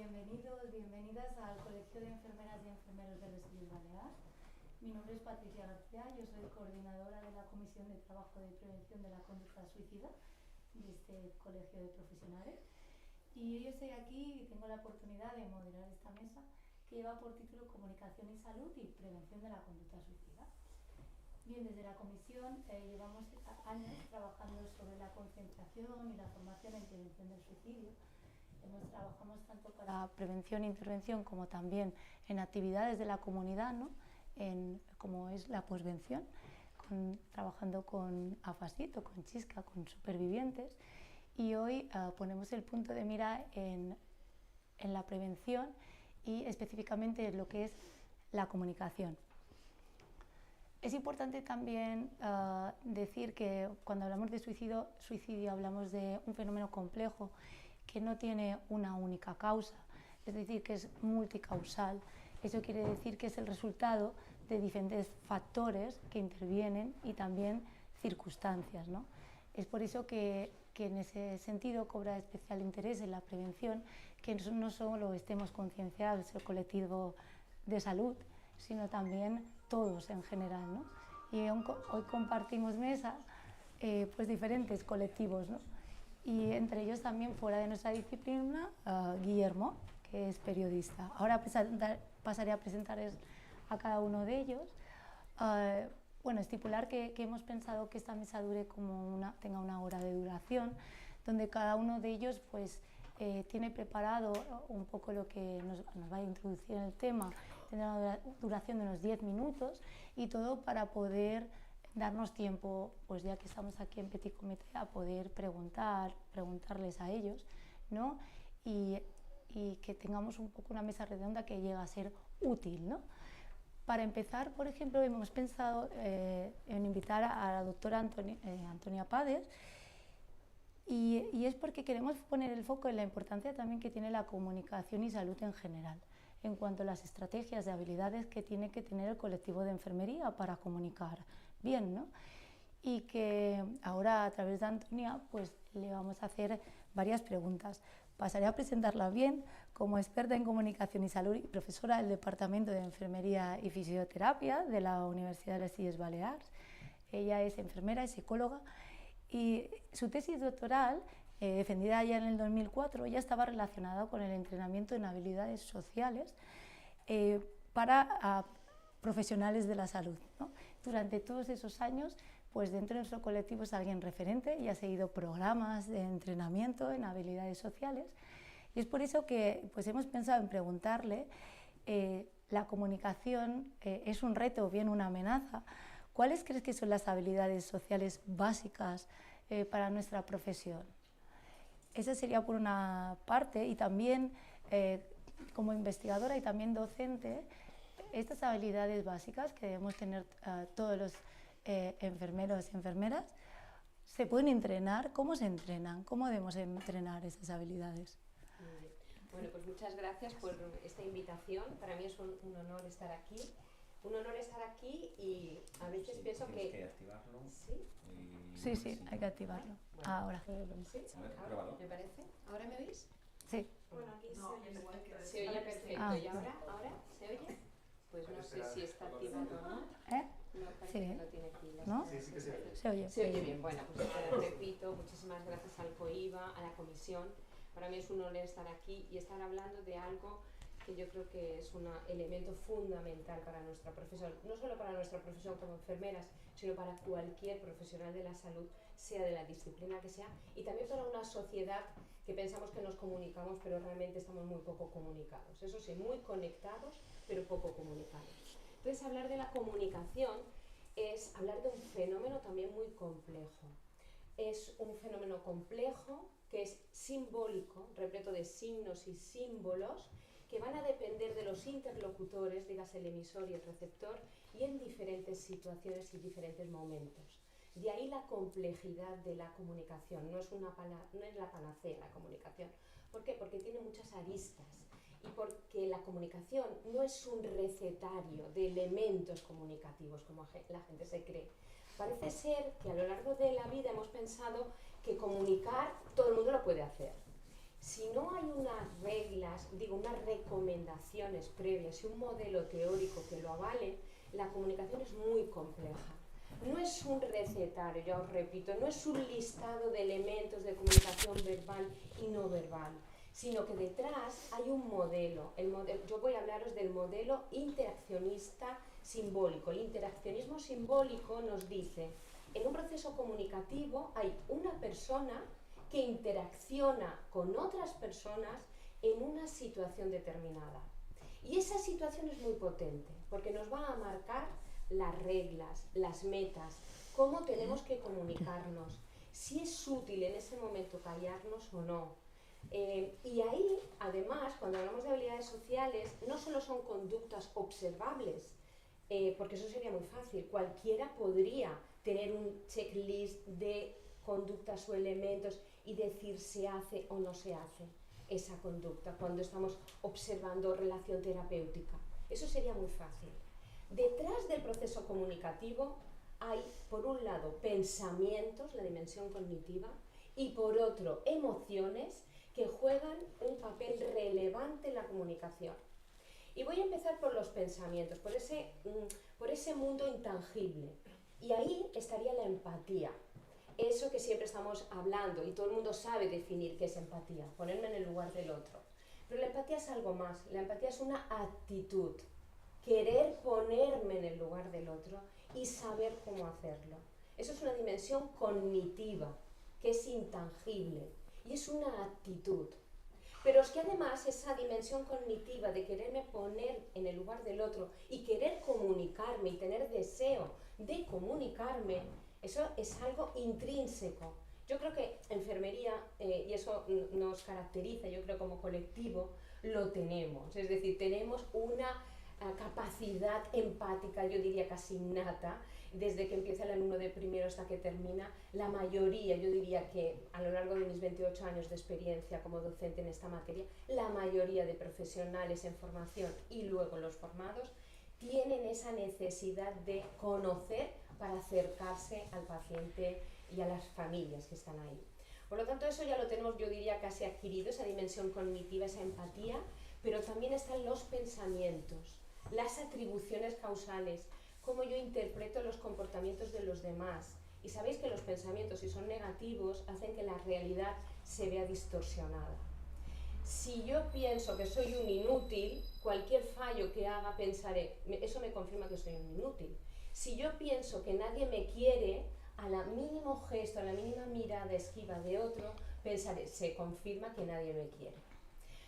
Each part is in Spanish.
bienvenidos, bienvenidas al Colegio de Enfermeras y Enfermeros de les Illes Balears. Mi nombre es Patricia García, yo soy coordinadora de la Comisión de Trabajo de Prevención de la Conducta Suicida de este Colegio de Profesionales. Y hoy estoy aquí y tengo la oportunidad de moderar esta mesa que lleva por título Comunicación y Salud y Prevención de la Conducta Suicida. Bien, desde la Comisión llevamos años trabajando sobre la concienciación y la formación en prevención del suicidio. Trabajamos tanto para prevención e intervención como también en actividades de la comunidad, ¿no? Como es la posvención, trabajando con AFASIT o con Chisca, con supervivientes, y hoy ponemos el punto de mira en la prevención y específicamente en lo que es la comunicación. Es importante también decir que cuando hablamos de suicidio hablamos de un fenómeno complejo que no tiene una única causa, es decir, que es multicausal. Eso quiere decir que es el resultado de diferentes factores que intervienen y también circunstancias, ¿no? Es por eso que en ese sentido cobra especial interés en la prevención, que no solo estemos concienciados el colectivo de salud, sino también todos en general, ¿no? Y hoy compartimos mesa pues diferentes colectivos, ¿no? Y entre ellos también, fuera de nuestra disciplina, Guillermo, que es periodista. Ahora pasaré a presentarles a cada uno de ellos. Bueno, estipular que hemos pensado que esta mesa tenga una hora de duración, donde cada uno de ellos pues, tiene preparado un poco lo que nos va a introducir en el tema. Tendrá una duración de unos 10 minutos y todo para poder darnos tiempo, pues ya que estamos aquí en Petit Comité, a poder preguntarles a ellos, ¿no? Y que tengamos un poco una mesa redonda que llegue a ser útil, ¿no? Para empezar, por ejemplo, hemos pensado en invitar a la doctora Antonia Pades, y es porque queremos poner el foco en la importancia también que tiene la comunicación y salud en general, en cuanto a las estrategias de habilidades que tiene que tener el colectivo de enfermería para comunicar bien, ¿no? Y que ahora, a través de Antonia, pues le vamos a hacer varias preguntas. Pasaré a presentarla bien como experta en comunicación y salud y profesora del Departamento de Enfermería y Fisioterapia de la Universidad de les Illes Balears. Ella es enfermera y psicóloga, y su tesis doctoral, defendida ya en el 2004, ya estaba relacionada con el entrenamiento en habilidades sociales para profesionales de la salud, ¿no? Durante todos esos años, pues dentro de nuestro colectivo es alguien referente y ha seguido programas de entrenamiento en habilidades sociales, y es por eso que pues hemos pensado en preguntarle, la comunicación es un reto o bien una amenaza. ¿Cuáles crees que son las habilidades sociales básicas para nuestra profesión? Esa sería por una parte, y también como investigadora y también docente, estas habilidades básicas que debemos tener todos los enfermeros y enfermeras, ¿se pueden entrenar? ¿Cómo se entrenan? ¿Cómo debemos entrenar esas habilidades? Bueno, pues muchas gracias por esta invitación. Para mí es un honor estar aquí. Un honor estar aquí, y a veces pienso que... ¿Tienes que activarlo? ¿Sí? Sí, hay que activarlo. Bueno, ahora. ¿Sí? ¿Ahora? ¿Me parece? ¿Ahora me oís? Sí. Bueno, aquí se oye perfecto. ¿Y ahora? ¿Se oye? Pues no sé si está activado o no. No, parece que no tiene pilas. ¿No? Sí que se oye. Se oye. Se oye bien. Bueno, pues repito, muchísimas gracias al COIBA, a la comisión. Para mí es un honor estar aquí y estar hablando de algo que yo creo que es un elemento fundamental para nuestra profesión, no solo para nuestra profesión como enfermeras, sino para cualquier profesional de la salud, sea de la disciplina que sea, y también para una sociedad que pensamos que nos comunicamos, pero realmente estamos muy poco comunicados. Eso sí, muy conectados, pero poco comunicados. Entonces, hablar de la comunicación es hablar de un fenómeno también muy complejo. Es un fenómeno complejo que es simbólico, repleto de signos y símbolos, que van a depender de los interlocutores, dígase el emisor y el receptor, y en diferentes situaciones y diferentes momentos. De ahí la complejidad de la comunicación. No es la panacea la comunicación. ¿Por qué? Porque tiene muchas aristas, y porque la comunicación no es un recetario de elementos comunicativos como la gente se cree. Parece ser que a lo largo de la vida hemos pensado que comunicar todo el mundo lo puede hacer. si no hay unas reglas, digo, unas recomendaciones previas y un modelo teórico que lo avale, la comunicación es muy compleja. No es un recetario, ya os repito, no es un listado de elementos de comunicación verbal y no verbal, sino que detrás hay un modelo. Yo voy a hablaros del modelo interaccionista simbólico. El interaccionismo simbólico nos dice, en un proceso comunicativo hay una persona que interacciona con otras personas en una situación determinada. Y esa situación es muy potente, porque nos va a marcar las reglas, las metas, cómo tenemos que comunicarnos, si es útil en ese momento callarnos o no. Y ahí, además, cuando hablamos de habilidades sociales, no solo son conductas observables, porque eso sería muy fácil, cualquiera podría tener un checklist de conductas o elementos y decir se hace o no se hace esa conducta cuando estamos observando relación terapéutica. Eso sería muy fácil. Detrás del proceso comunicativo hay, por un lado, pensamientos, la dimensión cognitiva, y por otro, emociones que juegan un papel relevante en la comunicación. Y voy a empezar por los pensamientos, por ese mundo intangible. Y ahí estaría la empatía. Eso que siempre estamos hablando y todo el mundo sabe definir qué es empatía, ponerme en el lugar del otro. Pero la empatía es algo más, la empatía es una actitud, querer ponerme en el lugar del otro y saber cómo hacerlo. Eso es una dimensión cognitiva, que es intangible y es una actitud. Pero es que además esa dimensión cognitiva de quererme poner en el lugar del otro y querer comunicarme y tener deseo de comunicarme, eso es algo intrínseco. Yo creo que enfermería, y eso nos caracteriza, yo creo como colectivo, lo tenemos. Es decir, tenemos una capacidad empática, yo diría casi innata, desde que empieza el alumno de primero hasta que termina. La mayoría, yo diría que a lo largo de mis 28 años de experiencia como docente en esta materia, la mayoría de profesionales en formación y luego los formados tienen esa necesidad de conocer para acercarse al paciente y a las familias que están ahí. Por lo tanto, eso ya lo tenemos, yo diría, casi adquirido, esa dimensión cognitiva, esa empatía, pero también están los pensamientos, las atribuciones causales, cómo yo interpreto los comportamientos de los demás. Y sabéis que los pensamientos, si son negativos, hacen que la realidad se vea distorsionada. Si yo pienso que soy un inútil, cualquier fallo que haga pensaré, eso me confirma que soy un inútil. Si yo pienso que nadie me quiere, a la mínimo gesto, a la mínima mirada esquiva de otro, pensaré, se confirma que nadie me quiere.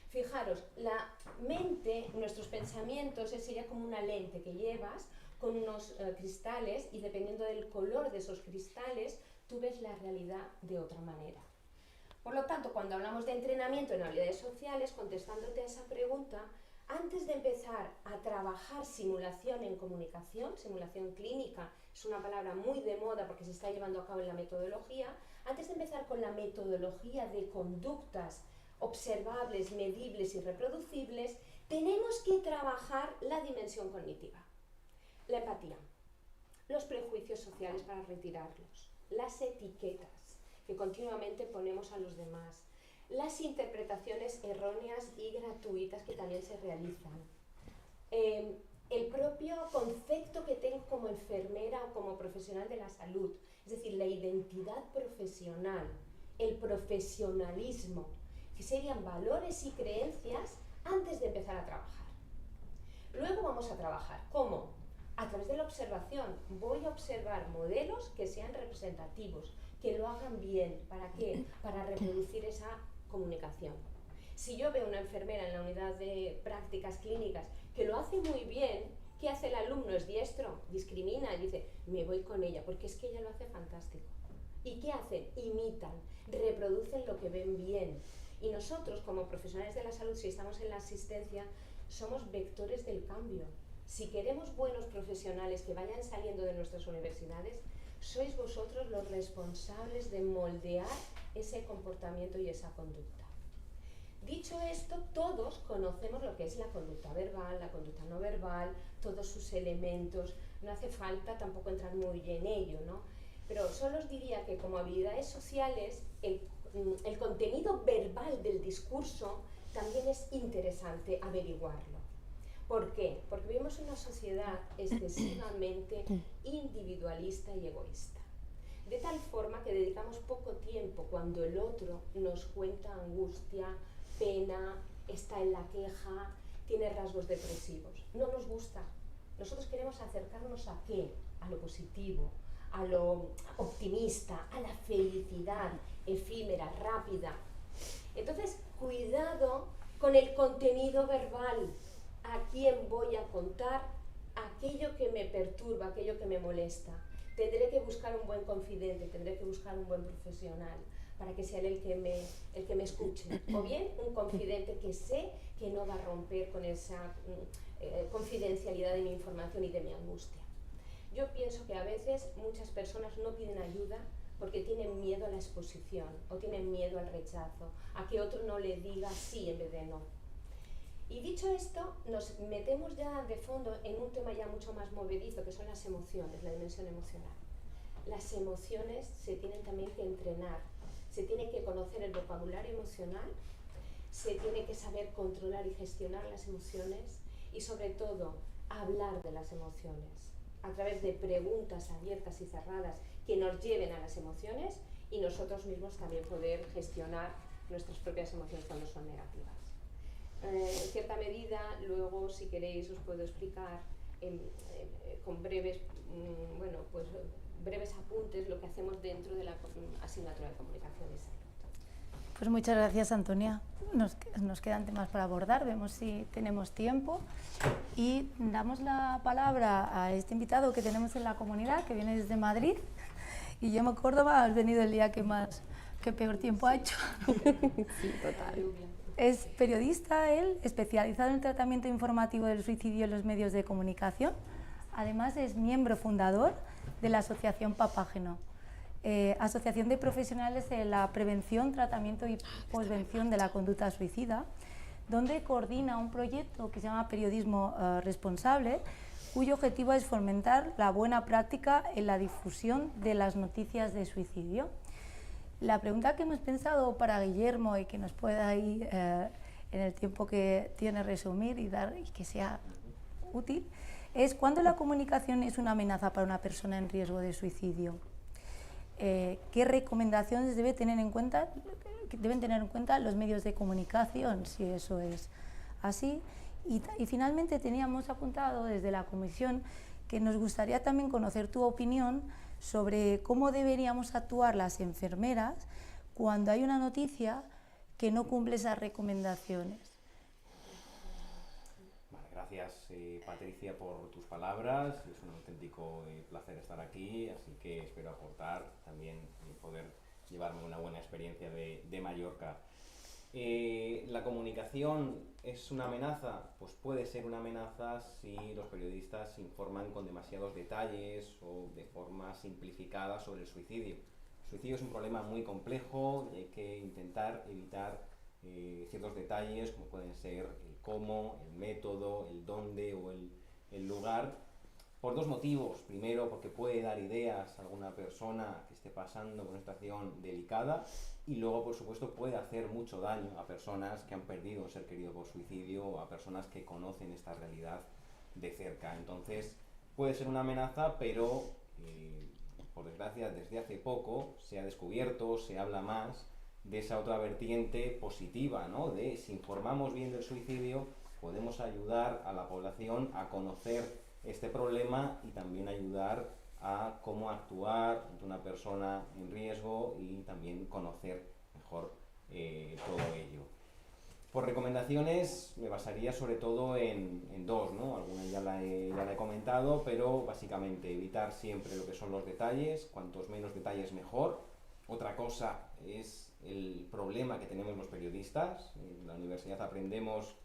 Fijaros, la mente, nuestros pensamientos, sería como una lente que llevas con unos cristales y dependiendo del color de esos cristales, tú ves la realidad de otra manera. Por lo tanto, cuando hablamos de entrenamiento en habilidades sociales, contestándote a esa pregunta, antes de empezar a trabajar simulación en comunicación, simulación clínica, es una palabra muy de moda porque se está llevando a cabo en la metodología, antes de empezar con la metodología de conductas observables, medibles y reproducibles, tenemos que trabajar la dimensión cognitiva, la empatía, los prejuicios sociales para retirarlos, las etiquetas que continuamente ponemos a los demás, las interpretaciones erróneas y gratuitas que también se realizan, el propio concepto que tengo como enfermera o como profesional de la salud, es decir, la identidad profesional, el profesionalismo, que serían valores y creencias antes de empezar a trabajar. Luego vamos a trabajar, ¿cómo? A través de la observación. Voy a observar modelos que sean representativos, que lo hagan bien. ¿Para qué? Para reproducir esa comunicación. Si yo veo una enfermera en la unidad de prácticas clínicas que lo hace muy bien, ¿qué hace el alumno? Es diestro, discrimina y dice, me voy con ella, porque es que ella lo hace fantástico. ¿Y qué hacen? Imitan, reproducen lo que ven bien. Y nosotros, como profesionales de la salud, si estamos en la asistencia, somos vectores del cambio. Si queremos buenos profesionales que vayan saliendo de nuestras universidades, sois vosotros los responsables de moldear ese comportamiento y esa conducta. Dicho esto, todos conocemos lo que es la conducta verbal, la conducta no verbal, todos sus elementos. No hace falta tampoco entrar muy en ello, ¿no? Pero solo os diría que como habilidades sociales, el contenido verbal del discurso también es interesante averiguarlo. ¿Por qué? Porque vivimos en una sociedad excesivamente individualista y egoísta. De tal forma que dedicamos poco tiempo cuando el otro nos cuenta angustia, pena, está en la queja, tiene rasgos depresivos. No nos gusta. Nosotros queremos acercarnos ¿a qué? A lo positivo, a lo optimista, a la felicidad efímera, rápida. Entonces, cuidado con el contenido verbal. ¿A quién voy a contar aquello que me perturba, aquello que me molesta? Tendré que buscar un buen confidente, tendré que buscar un buen profesional para que sea él el que me escuche. O bien un confidente que sé que no va a romper con esa confidencialidad de mi información y de mi angustia. Yo pienso que a veces muchas personas no piden ayuda porque tienen miedo a la exposición o tienen miedo al rechazo, a que otro no le diga sí en vez de no. Y dicho esto, nos metemos ya de fondo en un tema ya mucho más movedizo, que son las emociones, la dimensión emocional. Las emociones se tienen también que entrenar, se tiene que conocer el vocabulario emocional, se tiene que saber controlar y gestionar las emociones y sobre todo hablar de las emociones a través de preguntas abiertas y cerradas que nos lleven a las emociones y nosotros mismos también poder gestionar nuestras propias emociones cuando son negativas. En cierta medida, luego, si queréis, os puedo explicar con breves, breves apuntes lo que hacemos dentro de la asignatura de Comunicación y Salud. Pues muchas gracias, Antonia. Nos quedan temas para abordar, vemos si tenemos tiempo. Y damos la palabra a este invitado que tenemos en la comunidad, que viene desde Madrid. Y yo en Córdoba, has venido el día que peor tiempo ha hecho. Sí, total. Es periodista, él, especializado en el tratamiento informativo del suicidio en los medios de comunicación. Además, es miembro fundador de la Asociación Papágeno, Asociación de Profesionales de la Prevención, Tratamiento y Posvención de la Conducta Suicida, donde coordina un proyecto que se llama Periodismo Responsable, cuyo objetivo es fomentar la buena práctica en la difusión de las noticias de suicidio. La pregunta que hemos pensado para Guillermo y que nos pueda ir en el tiempo que tiene resumir y que sea útil es: ¿cuándo la comunicación es una amenaza para una persona en riesgo de suicidio? ¿Qué recomendaciones deben tener en cuenta los medios de comunicación, si eso es así? Y finalmente teníamos apuntado desde la comisión que nos gustaría también conocer tu opinión sobre cómo deberíamos actuar las enfermeras cuando hay una noticia que no cumple esas recomendaciones. Vale, gracias Patricia por tus palabras, es un auténtico placer estar aquí, así que espero aportar también y poder llevarme una buena experiencia de Mallorca. ¿La comunicación es una amenaza? Pues puede ser una amenaza si los periodistas informan con demasiados detalles o de forma simplificada sobre el suicidio. El suicidio es un problema muy complejo y hay que intentar evitar ciertos detalles como pueden ser el cómo, el método, el dónde o el lugar, por dos motivos. Primero, porque puede dar ideas a alguna persona que esté pasando por una situación delicada, y luego, por supuesto, puede hacer mucho daño a personas que han perdido un ser querido por suicidio o a personas que conocen esta realidad de cerca. Entonces, puede ser una amenaza, pero por desgracia, desde hace poco se ha descubierto, se habla más de esa otra vertiente positiva, ¿no? De si informamos bien del suicidio, podemos ayudar a la población a conocer este problema y también ayudar a cómo actuar ante una persona en riesgo y también conocer mejor todo ello. Por recomendaciones me basaría sobre todo en dos, ¿no? Algunas ya la he comentado, pero básicamente evitar siempre lo que son los detalles, cuantos menos detalles mejor. Otra cosa es el problema que tenemos los periodistas. En la universidad aprendemos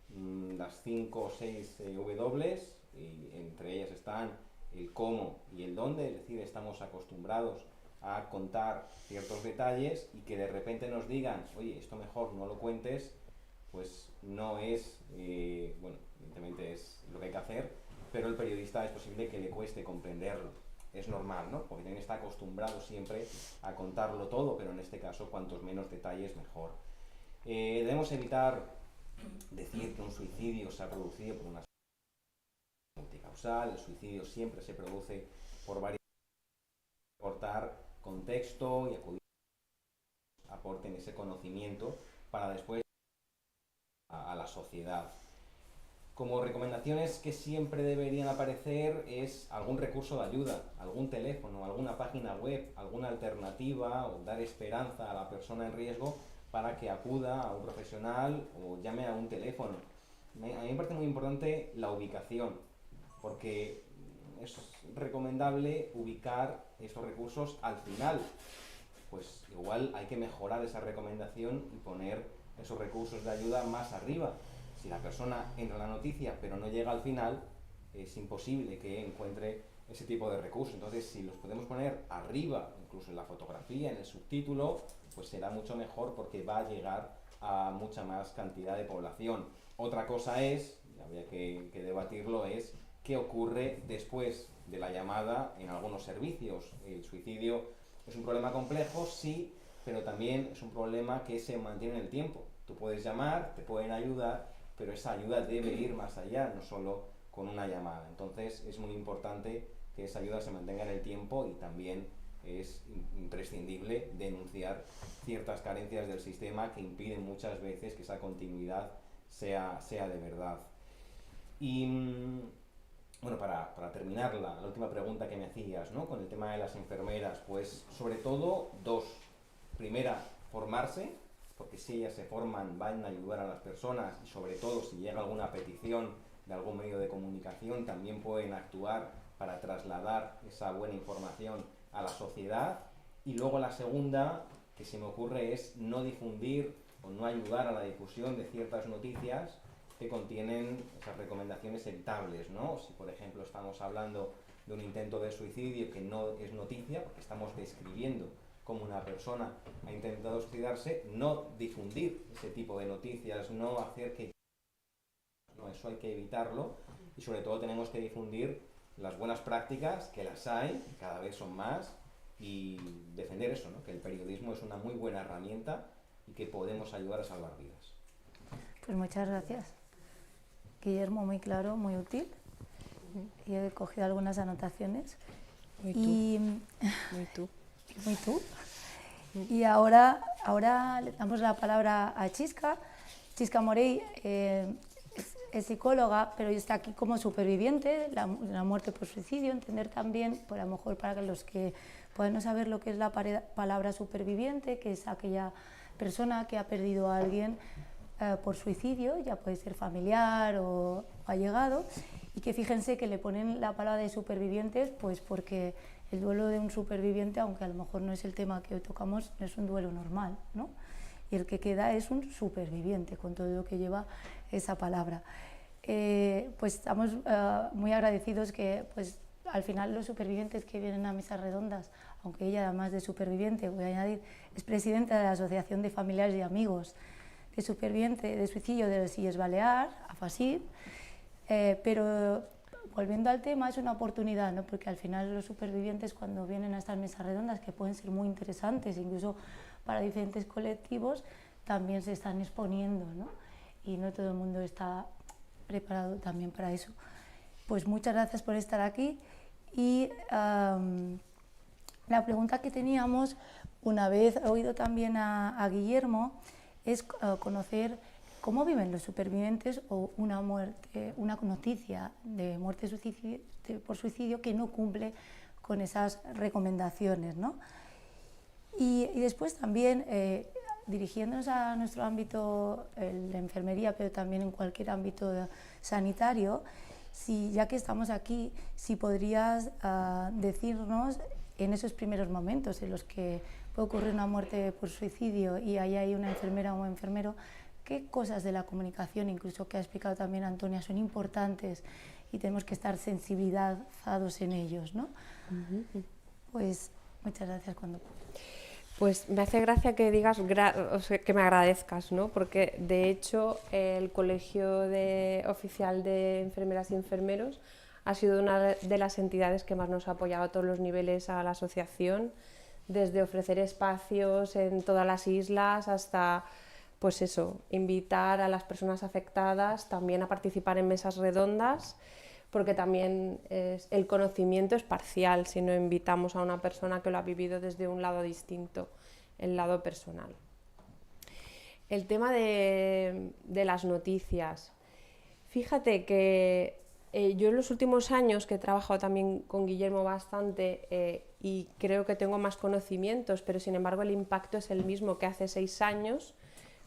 las 5 o 6 W, y entre ellas están el cómo y el dónde, es decir, estamos acostumbrados a contar ciertos detalles y que de repente nos digan, oye, esto mejor no lo cuentes, pues no es, bueno, evidentemente es lo que hay que hacer, pero el periodista es posible que le cueste comprenderlo. es normal, ¿no? Porque también está acostumbrado siempre a contarlo todo, pero en este caso cuantos menos detalles mejor. Debemos evitar decir que un suicidio se ha producido por una multicausal. El suicidio siempre se produce por varias causas. Aportar contexto y acudir aporten ese conocimiento para después a la sociedad. Como recomendaciones que siempre deberían aparecer es algún recurso de ayuda, algún teléfono, alguna página web, alguna alternativa, o dar esperanza a la persona en riesgo para que acuda a un profesional o llame a un teléfono. A mí me parece muy importante la ubicación, porque es recomendable ubicar estos recursos al final. Pues igual hay que mejorar esa recomendación y poner esos recursos de ayuda más arriba. Si la persona entra en la noticia pero no llega al final, es imposible que encuentre ese tipo de recursos. Entonces, si los podemos poner arriba, incluso en la fotografía, en el subtítulo, pues será mucho mejor porque va a llegar a mucha más cantidad de población. Otra cosa es, y habría que debatirlo, es qué ocurre después de la llamada en algunos servicios. El suicidio es un problema complejo, sí, pero también es un problema que se mantiene en el tiempo. Tú puedes llamar, te pueden ayudar, pero esa ayuda debe ir más allá, no solo con una llamada. Entonces es muy importante que esa ayuda se mantenga en el tiempo y también es imprescindible denunciar ciertas carencias del sistema que impiden muchas veces que esa continuidad sea de verdad. Y bueno, para terminar la última pregunta que me hacías, ¿no? Con el tema de las enfermeras, pues sobre todo dos. Primera, formarse, porque si ellas se forman van a ayudar a las personas y sobre todo si llega alguna petición de algún medio de comunicación también pueden actuar para trasladar esa buena información a la sociedad. Y luego la segunda que se me ocurre es no difundir o no ayudar a la difusión de ciertas noticias que contienen esas recomendaciones evitables, ¿no? Si por ejemplo estamos hablando de un intento de suicidio que no es noticia, porque estamos describiendo cómo una persona ha intentado suicidarse, no difundir ese tipo de noticias, no hacer que... No, eso hay que evitarlo y sobre todo tenemos que difundir las buenas prácticas, que las hay, cada vez son más, y defender eso, ¿no? Que el periodismo es una muy buena herramienta y que podemos ayudar a salvar vidas. Pues muchas gracias, Guillermo, muy claro, muy útil. Y he cogido algunas anotaciones. Muy tú. Muy tú. Y ahora le damos la palabra a Chisca. Chisca Morey es psicóloga, pero está aquí como superviviente de la muerte por suicidio. Entender también, por a lo mejor para los que puedan no saber lo que es la palabra superviviente, que es aquella persona que ha perdido a alguien por suicidio, ya puede ser familiar o allegado, y que fíjense que le ponen la palabra de supervivientes, pues porque el duelo de un superviviente, aunque a lo mejor no es el tema que hoy tocamos, no es un duelo normal, ¿no? Y el que queda es un superviviente, con todo lo que lleva esa palabra. Pues estamos muy agradecidos que pues, al final los supervivientes que vienen a mesas redondas, aunque ella además de superviviente, voy a añadir, es presidenta de la Asociación de Familiares y Amigos de Superviviente de Suicidio de les Illes Balears, AFASIB, pero volviendo al tema, es una oportunidad, ¿no? Porque al final los supervivientes cuando vienen a estas mesas redondas, que pueden ser muy interesantes, incluso para diferentes colectivos, también se están exponiendo, ¿no? Y no todo el mundo está preparado también para eso. Pues muchas gracias por estar aquí. Y la pregunta que teníamos, una vez oído también a Guillermo, es conocer cómo viven los supervivientes o una noticia de muerte por suicidio que no cumple con esas recomendaciones, ¿no? Y después también, dirigiéndonos a nuestro ámbito, la enfermería, pero también en cualquier ámbito sanitario, ya que estamos aquí, si podrías decirnos en esos primeros momentos en los que puede ocurrir una muerte por suicidio y ahí hay una enfermera o un enfermero, qué cosas de la comunicación, incluso que ha explicado también Antonia, son importantes y tenemos que estar sensibilizados en ellos, ¿no? Pues muchas gracias cuando puedas. Pues me hace gracia que digas, que me agradezcas, ¿no? Porque de hecho el Colegio Oficial de Enfermeras y Enfermeros ha sido una de las entidades que más nos ha apoyado a todos los niveles a la asociación, desde ofrecer espacios en todas las islas hasta, pues eso, invitar a las personas afectadas también a participar en mesas redondas, porque también el conocimiento es parcial si no invitamos a una persona que lo ha vivido desde un lado distinto, el lado personal. El tema de las noticias. Fíjate que yo en los últimos años, que he trabajado también con Guillermo bastante y creo que tengo más conocimientos, pero sin embargo el impacto es el mismo que hace 6 años,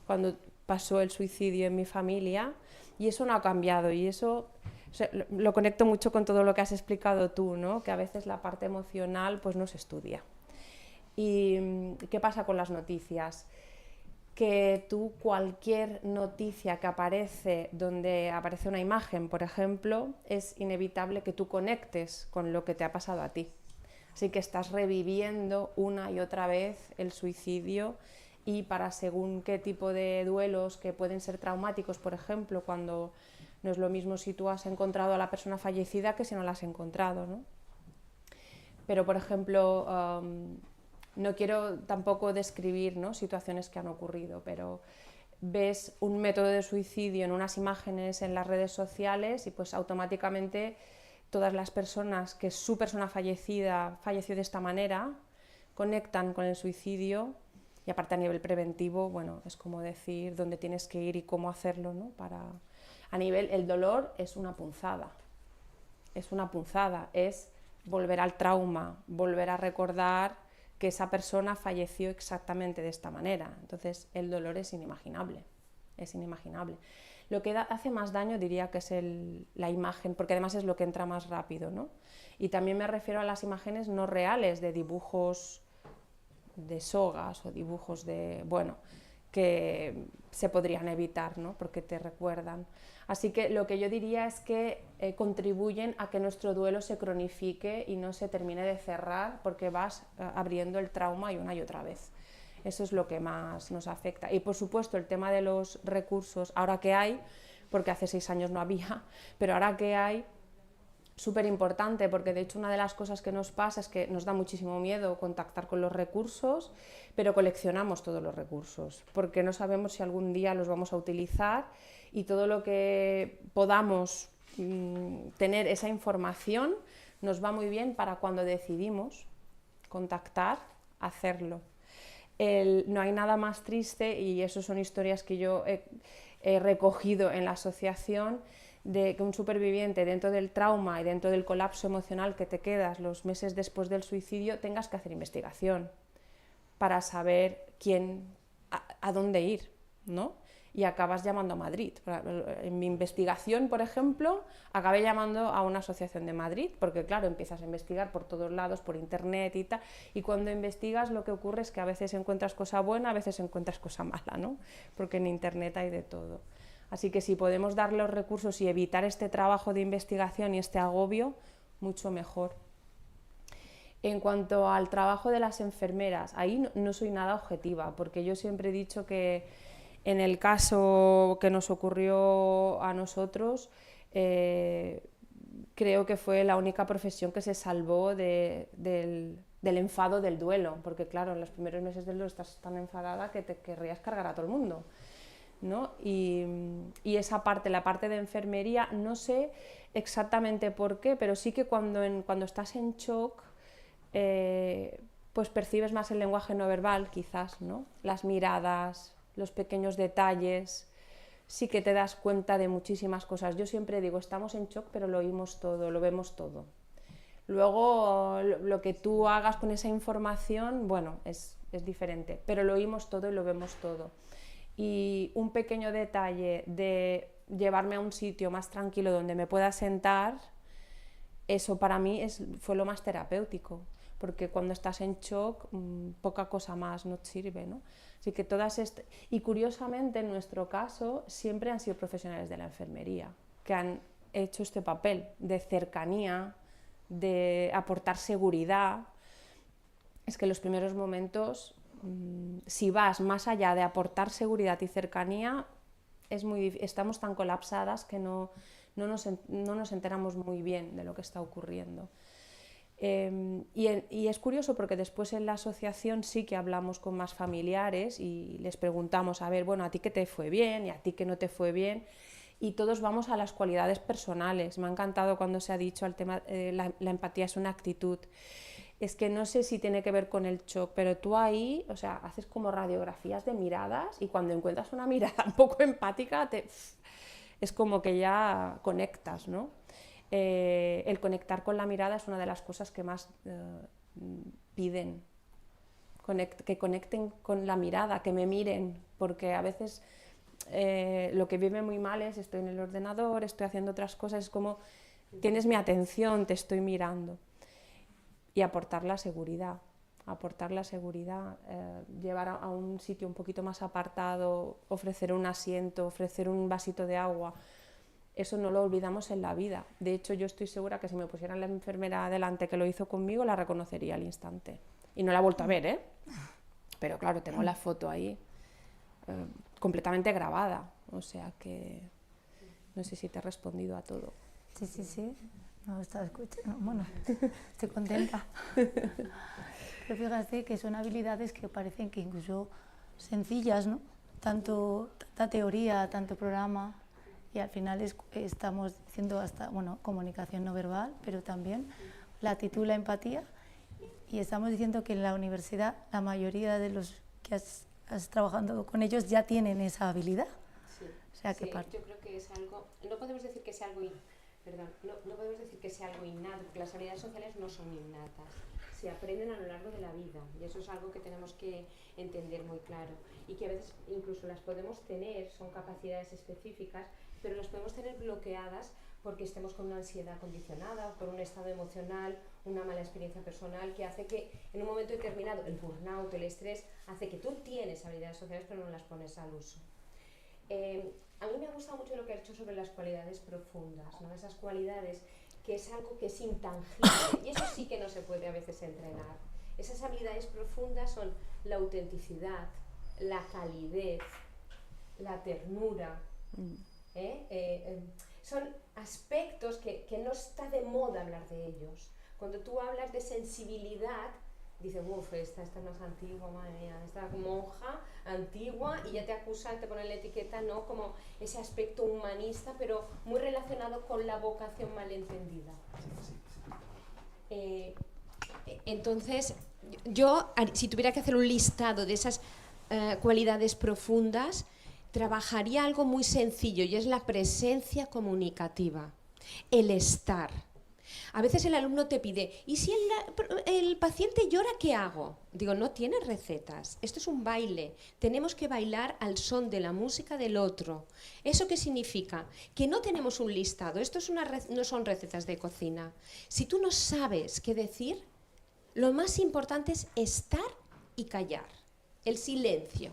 cuando pasó el suicidio en mi familia, y eso no ha cambiado, y eso... O sea, lo conecto mucho con todo lo que has explicado tú, ¿no? Que a veces la parte emocional pues no se estudia. ¿Y qué pasa con las noticias? Que tú cualquier noticia que aparece donde aparece una imagen, por ejemplo, es inevitable que tú conectes con lo que te ha pasado a ti. Así que estás reviviendo una y otra vez el suicidio, y para según qué tipo de duelos que pueden ser traumáticos, por ejemplo, cuando no es lo mismo si tú has encontrado a la persona fallecida que si no la has encontrado, ¿no? Pero, por ejemplo, no quiero tampoco describir, ¿no?, situaciones que han ocurrido, pero ves un método de suicidio en unas imágenes en las redes sociales y pues automáticamente todas las personas que su persona fallecida falleció de esta manera conectan con el suicidio, y aparte a nivel preventivo, bueno, es como decir dónde tienes que ir y cómo hacerlo, ¿no? A nivel, el dolor es una punzada, es volver al trauma, volver a recordar que esa persona falleció exactamente de esta manera. Entonces el dolor es inimaginable, es inimaginable. Lo que hace más daño diría que es la imagen, porque además es lo que entra más rápido, ¿no? Y también me refiero a las imágenes no reales de dibujos de sogas o dibujos de, bueno, que se podrían evitar, ¿no?, porque te recuerdan. Así que lo que yo diría es que contribuyen a que nuestro duelo se cronifique y no se termine de cerrar, porque vas abriendo el trauma y una y otra vez. Eso es lo que más nos afecta. Y por supuesto el tema de los recursos, ahora que hay, porque hace 6 años no había, pero ahora que hay, súper importante, porque de hecho una de las cosas que nos pasa es que nos da muchísimo miedo contactar con los recursos, pero coleccionamos todos los recursos, porque no sabemos si algún día los vamos a utilizar, y todo lo que podamos tener esa información nos va muy bien para cuando decidimos contactar, hacerlo. No hay nada más triste, y eso son historias que yo he recogido en la asociación, de que un superviviente dentro del trauma y dentro del colapso emocional que te quedas los meses después del suicidio tengas que hacer investigación para saber a dónde ir, ¿no? Y acabas llamando a Madrid. En mi investigación, por ejemplo, acabé llamando a una asociación de Madrid, porque claro, empiezas a investigar por todos lados, por internet y tal, y cuando investigas lo que ocurre es que a veces encuentras cosa buena, a veces encuentras cosa mala, ¿no? Porque en internet hay de todo. Así que si podemos dar los recursos y evitar este trabajo de investigación y este agobio, mucho mejor. En cuanto al trabajo de las enfermeras, ahí no soy nada objetiva, porque yo siempre he dicho que en el caso que nos ocurrió a nosotros, creo que fue la única profesión que se salvó del enfado del duelo, porque claro, en los primeros meses del duelo estás tan enfadada que te querrías cargar a todo el mundo, ¿no? Y esa parte, la parte de enfermería, no sé exactamente por qué, pero sí que cuando estás en shock, pues percibes más el lenguaje no verbal, quizás, ¿no? Las miradas, los pequeños detalles, sí que te das cuenta de muchísimas cosas. Yo siempre digo, estamos en shock, pero lo oímos todo, lo vemos todo. Luego, lo que tú hagas con esa información, bueno, es diferente, pero lo oímos todo y lo vemos todo. Y un pequeño detalle de llevarme a un sitio más tranquilo donde me pueda sentar, eso para mí fue lo más terapéutico, porque cuando estás en shock, poca cosa más nos sirve, ¿no? Así que y curiosamente en nuestro caso siempre han sido profesionales de la enfermería que han hecho este papel de cercanía, de aportar seguridad. Es que en los primeros momentos, si vas más allá de aportar seguridad y cercanía, estamos tan colapsadas que no no nos enteramos muy bien de lo que está ocurriendo. Y es curioso porque después en la asociación sí que hablamos con más familiares y les preguntamos, a ver, bueno, a ti qué te fue bien y a ti qué no te fue bien, y todos vamos a las cualidades personales. Me ha encantado cuando se ha dicho el tema, la empatía es una actitud. Es que no sé si tiene que ver con el shock, pero tú ahí, o sea, haces como radiografías de miradas y cuando encuentras una mirada un poco empática, es como que ya conectas, ¿no? El conectar con la mirada es una de las cosas que más piden, que conecten con la mirada, que me miren, porque a veces lo que vive muy mal es estoy en el ordenador, estoy haciendo otras cosas, es como tienes mi atención, te estoy mirando. Y aportar la seguridad, llevar a un sitio un poquito más apartado, ofrecer un asiento, ofrecer un vasito de agua. Eso no lo olvidamos en la vida. De hecho, yo estoy segura que si me pusieran la enfermera delante que lo hizo conmigo, la reconocería al instante. Y no la he vuelto a ver, ¿eh? Pero claro, tengo la foto ahí completamente grabada. O sea que no sé si te he respondido a todo. Sí, sí, sí. No, estaba escuchando. Bueno, estoy contenta. Pero fíjate que son habilidades que parecen que incluso sencillas, ¿no? Tanta teoría, tanto programa. Y al final estamos diciendo hasta, bueno, comunicación no verbal, pero también la actitud, la empatía. Y estamos diciendo que en la universidad la mayoría de los que has trabajado con ellos ya tienen esa habilidad. Sí, o sea, que yo creo que es algo, no podemos decir que sea algo, no podemos decir que sea algo innato, porque las habilidades sociales no son innatas. Se aprenden a lo largo de la vida y eso es algo que tenemos que entender muy claro y que a veces incluso las podemos tener, son capacidades específicas, pero las podemos tener bloqueadas porque estemos con una ansiedad condicionada o con un estado emocional, una mala experiencia personal que hace que en un momento determinado el burnout, el estrés, hace que tú tienes habilidades sociales pero no las pones al uso. A mí me ha gustado mucho lo que has dicho sobre las cualidades profundas, ¿no? Esas cualidades que es algo que es intangible y eso sí que no se puede a veces entrenar. Esas habilidades profundas son la autenticidad, la calidez, la ternura. Son aspectos que no está de moda hablar de ellos. Cuando tú hablas de sensibilidad, dices, uff, esta es más antigua, madre mía, esta monja antigua, y ya te acusan, te ponen la etiqueta, ¿no? Como ese aspecto humanista, pero muy relacionado con la vocación malentendida. Entonces, yo, si tuviera que hacer un listado de esas cualidades profundas, trabajaría algo muy sencillo y es la presencia comunicativa, el estar. A veces el alumno te pide, ¿y si el paciente llora, qué hago? Digo, no tienes recetas, esto es un baile, tenemos que bailar al son de la música del otro. ¿Eso qué significa? Que no tenemos un listado, esto no son recetas de cocina. Si tú no sabes qué decir, lo más importante es estar y callar, el silencio.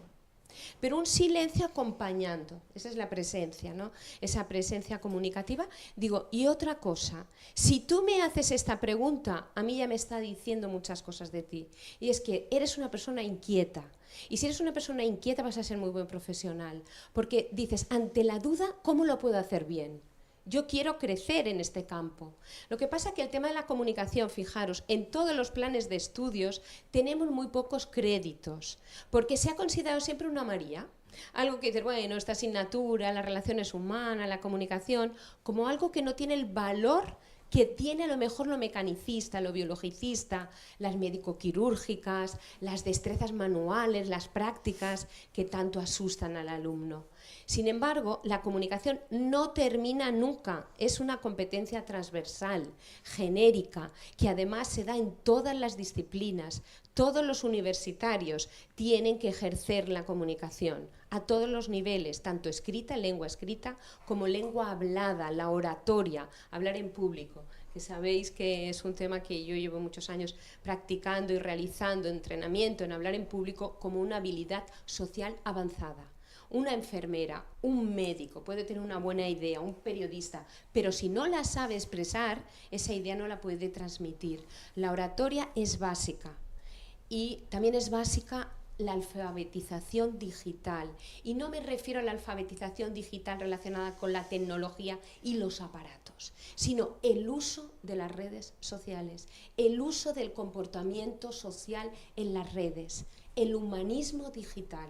Pero un silencio acompañando, esa es la presencia, ¿no? Esa presencia comunicativa. Digo, y otra cosa, si tú me haces esta pregunta, a mí ya me está diciendo muchas cosas de ti. Y es que eres una persona inquieta. Y si eres una persona inquieta vas a ser muy buen profesional. Porque dices, ante la duda, ¿cómo lo puedo hacer bien? Yo quiero crecer en este campo. Lo que pasa es que el tema de la comunicación, fijaros, en todos los planes de estudios tenemos muy pocos créditos, porque se ha considerado siempre una María, algo que dices, bueno, esta asignatura, las relaciones humanas, la comunicación, como algo que no tiene el valor que tiene a lo mejor lo mecanicista, lo biologicista, las médico-quirúrgicas, las destrezas manuales, las prácticas que tanto asustan al alumno. Sin embargo, la comunicación no termina nunca, es una competencia transversal, genérica, que además se da en todas las disciplinas. Todos los universitarios tienen que ejercer la comunicación a todos los niveles, tanto escrita, lengua escrita, como lengua hablada, la oratoria, hablar en público, que sabéis que es un tema que yo llevo muchos años practicando y realizando entrenamiento en hablar en público como una habilidad social avanzada. Una enfermera, un médico puede tener una buena idea, un periodista, pero si no la sabe expresar, esa idea no la puede transmitir. La oratoria es básica y también es básica la alfabetización digital. Y no me refiero a la alfabetización digital relacionada con la tecnología y los aparatos, sino el uso de las redes sociales, el uso del comportamiento social en las redes, el humanismo digital.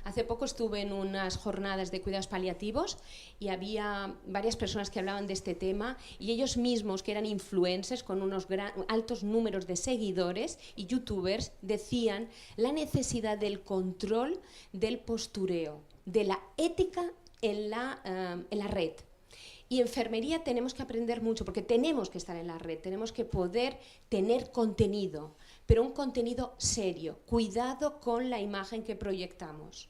Hace poco estuve en unas jornadas de cuidados paliativos y había varias personas que hablaban de este tema, y ellos mismos, que eran influencers con unos altos números de seguidores y youtubers, decían la necesidad del control del postureo, de la ética en la red. Y enfermería tenemos que aprender mucho, porque tenemos que estar en la red, tenemos que poder tener contenido, pero un contenido serio. Cuidado con la imagen que proyectamos,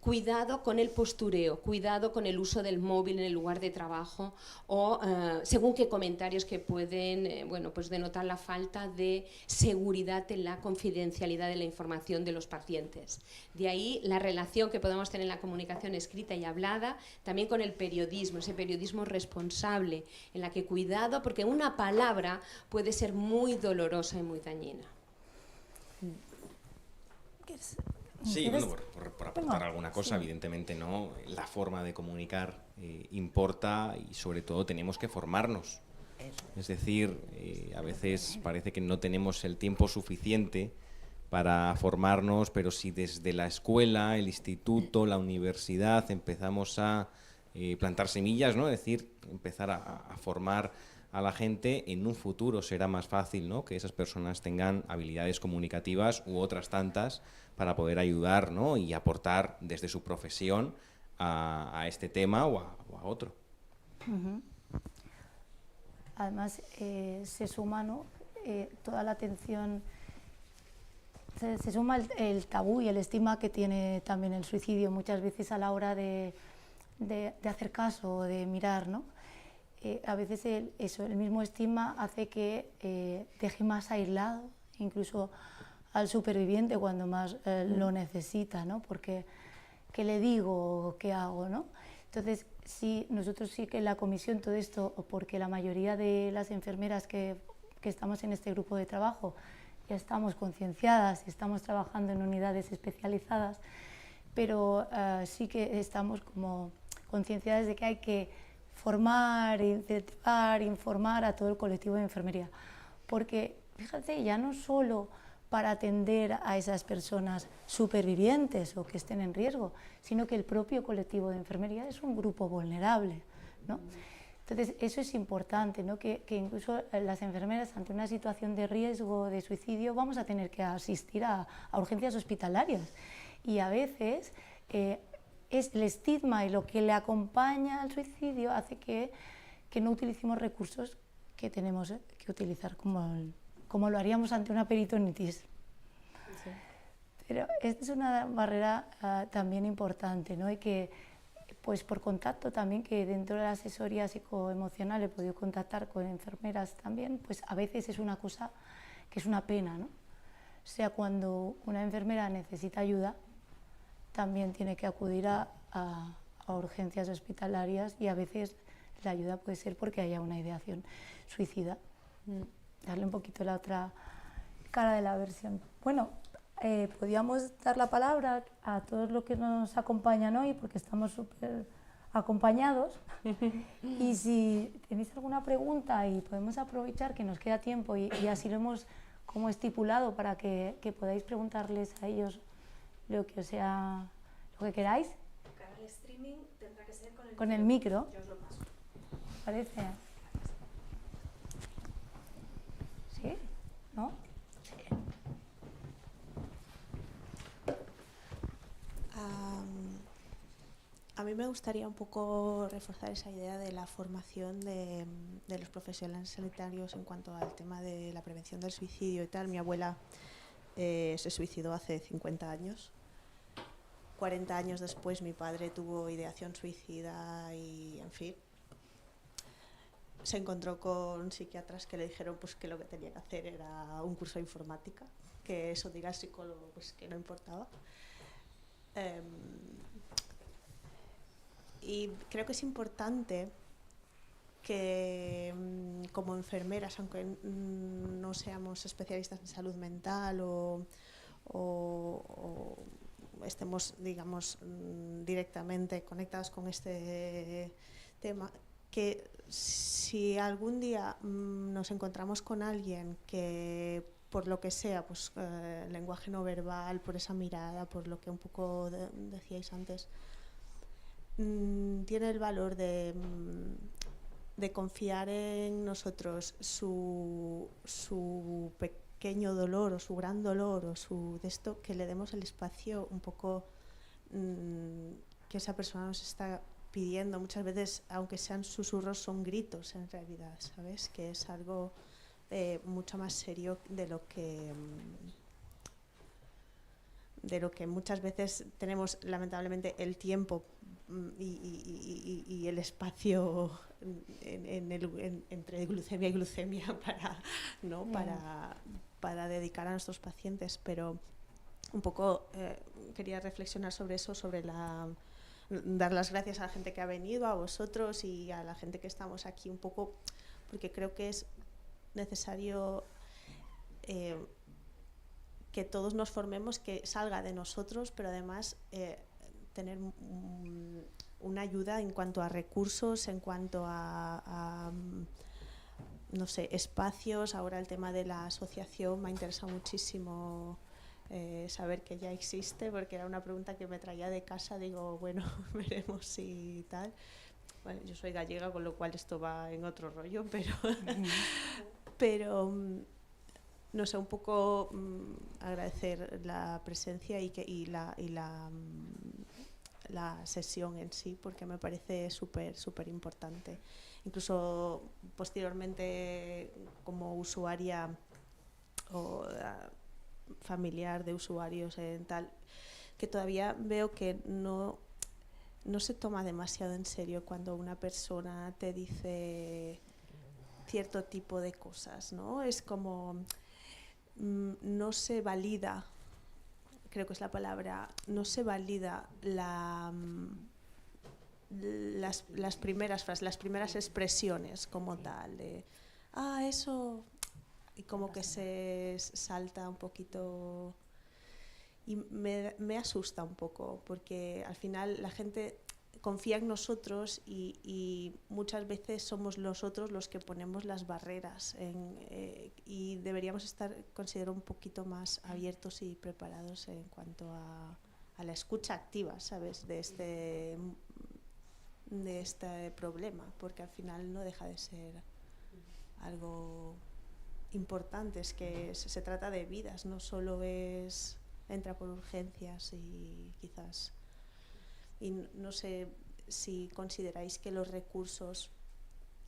cuidado con el postureo, cuidado con el uso del móvil en el lugar de trabajo o según qué comentarios que pueden pues denotar la falta de seguridad en la confidencialidad de la información de los pacientes. De ahí la relación que podemos tener en la comunicación escrita y hablada, también con el periodismo, ese periodismo responsable, en la que cuidado, porque una palabra puede ser muy dolorosa y muy dañina. Sí, bueno, por aportar alguna cosa, evidentemente no, la forma de comunicar importa, y sobre todo tenemos que formarnos. Es decir, a veces parece que no tenemos el tiempo suficiente para formarnos, pero si desde la escuela, el instituto, la universidad empezamos a plantar semillas, ¿no? Es decir, empezar a formar a la gente, en un futuro será más fácil, ¿no?, que esas personas tengan habilidades comunicativas u otras tantas para poder ayudar, ¿no?, y aportar desde su profesión a este tema o a otro. Además, se suma, ¿no?, toda la atención, se suma el tabú y el estigma que tiene también el suicidio muchas veces a la hora de hacer caso o de mirar, ¿no? A veces el mismo estigma hace que deje más aislado incluso al superviviente cuando más lo necesita, ¿no? Porque ¿qué le digo? ¿Qué hago? ¿No? Entonces, sí, nosotros sí que en la comisión todo esto, porque la mayoría de las enfermeras que estamos en este grupo de trabajo ya estamos concienciadas, estamos trabajando en unidades especializadas, pero sí que estamos como concienciadas de que hay que formar, incentivar, informar a todo el colectivo de enfermería, porque fíjate, ya no solo para atender a esas personas supervivientes o que estén en riesgo, sino que el propio colectivo de enfermería es un grupo vulnerable, ¿no? Entonces eso es importante, ¿no? Que incluso las enfermeras ante una situación de riesgo de suicidio vamos a tener que asistir a urgencias hospitalarias, y a veces es el estigma y lo que le acompaña al suicidio hace que no utilicemos recursos que tenemos que utilizar como lo haríamos ante una peritonitis. Sí. Pero esta es una barrera también importante, ¿no? Y que, pues por contacto también, que dentro de la asesoría psicoemocional he podido contactar con enfermeras también, pues a veces es una cosa que es una pena, ¿no? O sea, cuando una enfermera necesita ayuda, también tiene que acudir a urgencias hospitalarias, y a veces la ayuda puede ser porque haya una ideación suicida. Darle un poquito la otra cara de la versión. Bueno, podríamos dar la palabra a todos los que nos acompañan hoy, porque estamos súper acompañados. Y si tenéis alguna pregunta, y podemos aprovechar que nos queda tiempo, y así lo hemos como estipulado para que podáis preguntarles a ellos lo que sea, lo que queráis. Cara al streaming tendrá que ser con el micro. Yo os lo paso. ¿Parece? ¿Sí? ¿No? Sí. A mí me gustaría un poco reforzar esa idea de la formación de los profesionales sanitarios en cuanto al tema de la prevención del suicidio y tal. Mi abuela se suicidó hace 50 años. 40 años después mi padre tuvo ideación suicida y, en fin, se encontró con psiquiatras que le dijeron pues que lo que tenía que hacer era un curso de informática, que eso diga el psicólogo pues que no importaba. Y creo que es importante que como enfermeras, aunque no seamos especialistas en salud mental o o estemos, digamos, directamente conectados con este tema, que si algún día nos encontramos con alguien que por lo que sea, pues lenguaje no verbal, por esa mirada, por lo que un poco decíais antes, tiene el valor de confiar en nosotros su pequeño dolor o su gran dolor o su de esto, que le demos el espacio un poco que esa persona nos está pidiendo. Muchas veces, aunque sean susurros, son gritos en realidad, ¿sabes? Que es algo mucho más serio de lo que muchas veces tenemos, lamentablemente, el tiempo y el espacio entre glucemia y glucemia para dedicar a nuestros pacientes. Pero un poco quería reflexionar sobre eso, sobre dar las gracias a la gente que ha venido, a vosotros y a la gente que estamos aquí, un poco porque creo que es necesario que todos nos formemos, que salga de nosotros, pero además tener una ayuda en cuanto a recursos, en cuanto a no sé, espacios. Ahora el tema de la asociación me interesa muchísimo saber que ya existe, porque era una pregunta que me traía de casa. Digo, bueno, veremos si tal. Bueno, yo soy gallega, con lo cual esto va en otro rollo, pero no sé, un poco agradecer la presencia y la sesión en sí, porque me parece súper importante. Incluso posteriormente, como usuaria o familiar de usuarios en tal, que todavía veo que no se toma demasiado en serio cuando una persona te dice cierto tipo de cosas, ¿no? Es como no se valida, creo que es la palabra, no se valida las primeras frases, las primeras expresiones como tal, de eso, y como que se salta un poquito, y me asusta un poco, porque al final la gente confía en nosotros y muchas veces somos nosotros los que ponemos las barreras y deberíamos estar, considero, un poquito más abiertos y preparados en cuanto a la escucha activa, ¿sabes? De este problema, porque al final no deja de ser algo importante. Es que se trata de vidas, no solo entra por urgencias y quizás. Y no sé si consideráis que los recursos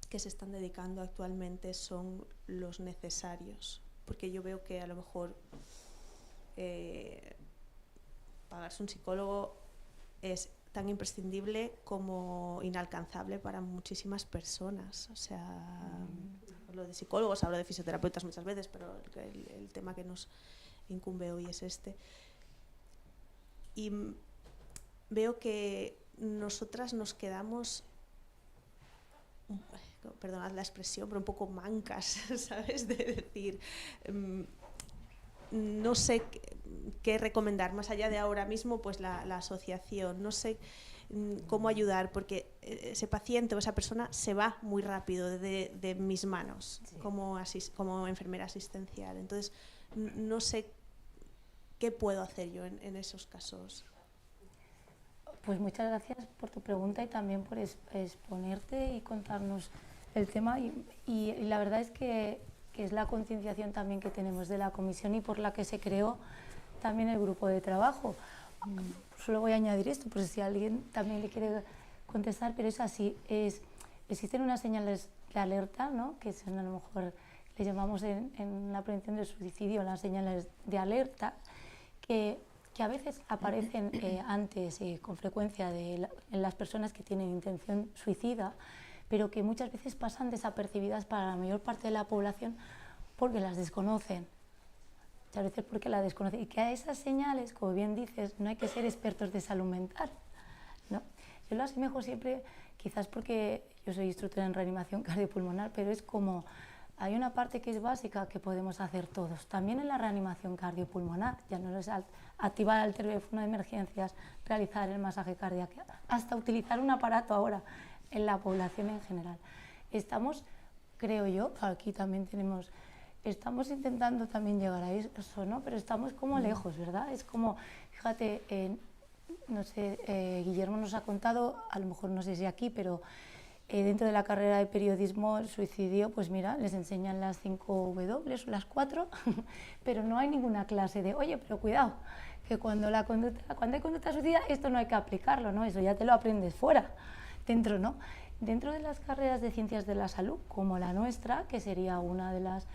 que se están dedicando actualmente son los necesarios, porque yo veo que a lo mejor pagarse un psicólogo es tan imprescindible como inalcanzable para muchísimas personas. O sea, hablo de psicólogos, hablo de fisioterapeutas muchas veces, pero el tema que nos incumbe hoy es este. Y veo que nosotras nos quedamos, perdonad la expresión, pero un poco mancas, ¿sabes? De decir, no sé qué recomendar, más allá de ahora mismo, pues la asociación, no sé cómo ayudar, porque ese paciente o esa persona se va muy rápido de mis manos, sí, como enfermera asistencial. Entonces, no sé qué puedo hacer yo en esos casos. Pues muchas gracias por tu pregunta y también por exponerte y contarnos el tema. Y la verdad es que es la concienciación también que tenemos de la comisión y por la que se creó también el grupo de trabajo. Solo voy a añadir esto, por si alguien también le quiere contestar, pero es así. Existen unas señales de alerta, ¿no? Que son, a lo mejor le llamamos en la prevención del suicidio las señales de alerta, que a veces aparecen antes con frecuencia en las personas que tienen intención suicida, pero que muchas veces pasan desapercibidas para la mayor parte de la población porque las desconocen. Muchas veces porque las desconocen. Y que a esas señales, como bien dices, no hay que ser expertos de salud mental, ¿no? Yo lo asemejo siempre, quizás porque yo soy instructora en reanimación cardiopulmonar, pero es como hay una parte que es básica que podemos hacer todos, también en la reanimación cardiopulmonar, ya no es activar el teléfono de emergencias, realizar el masaje cardíaco, hasta utilizar un aparato ahora en la población en general. Estamos, creo yo, aquí también estamos intentando también llegar a eso, ¿no? Pero estamos como lejos, ¿verdad? Es como, fíjate, no sé, Guillermo nos ha contado, a lo mejor no sé si aquí, pero dentro de la carrera de periodismo, el suicidio, pues mira, les enseñan las 5 W o las 4, pero no hay ninguna clase de, oye, pero cuidado, que cuando hay conducta suicida, esto no hay que aplicarlo, ¿no? Eso ya te lo aprendes fuera, dentro, ¿no? Dentro de las carreras de ciencias de la salud, como la nuestra, que sería una de las,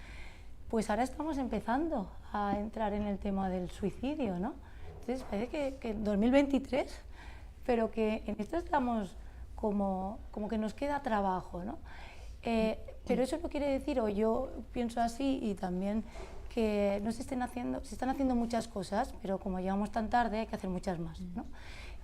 pues ahora estamos empezando a entrar en el tema del suicidio, ¿no? Entonces parece que en 2023, pero que en esto estamos como que nos queda trabajo, ¿no? Pero eso no quiere decir, o yo pienso así, y también que no se están haciendo muchas cosas, pero como llegamos tan tarde hay que hacer muchas más, ¿no?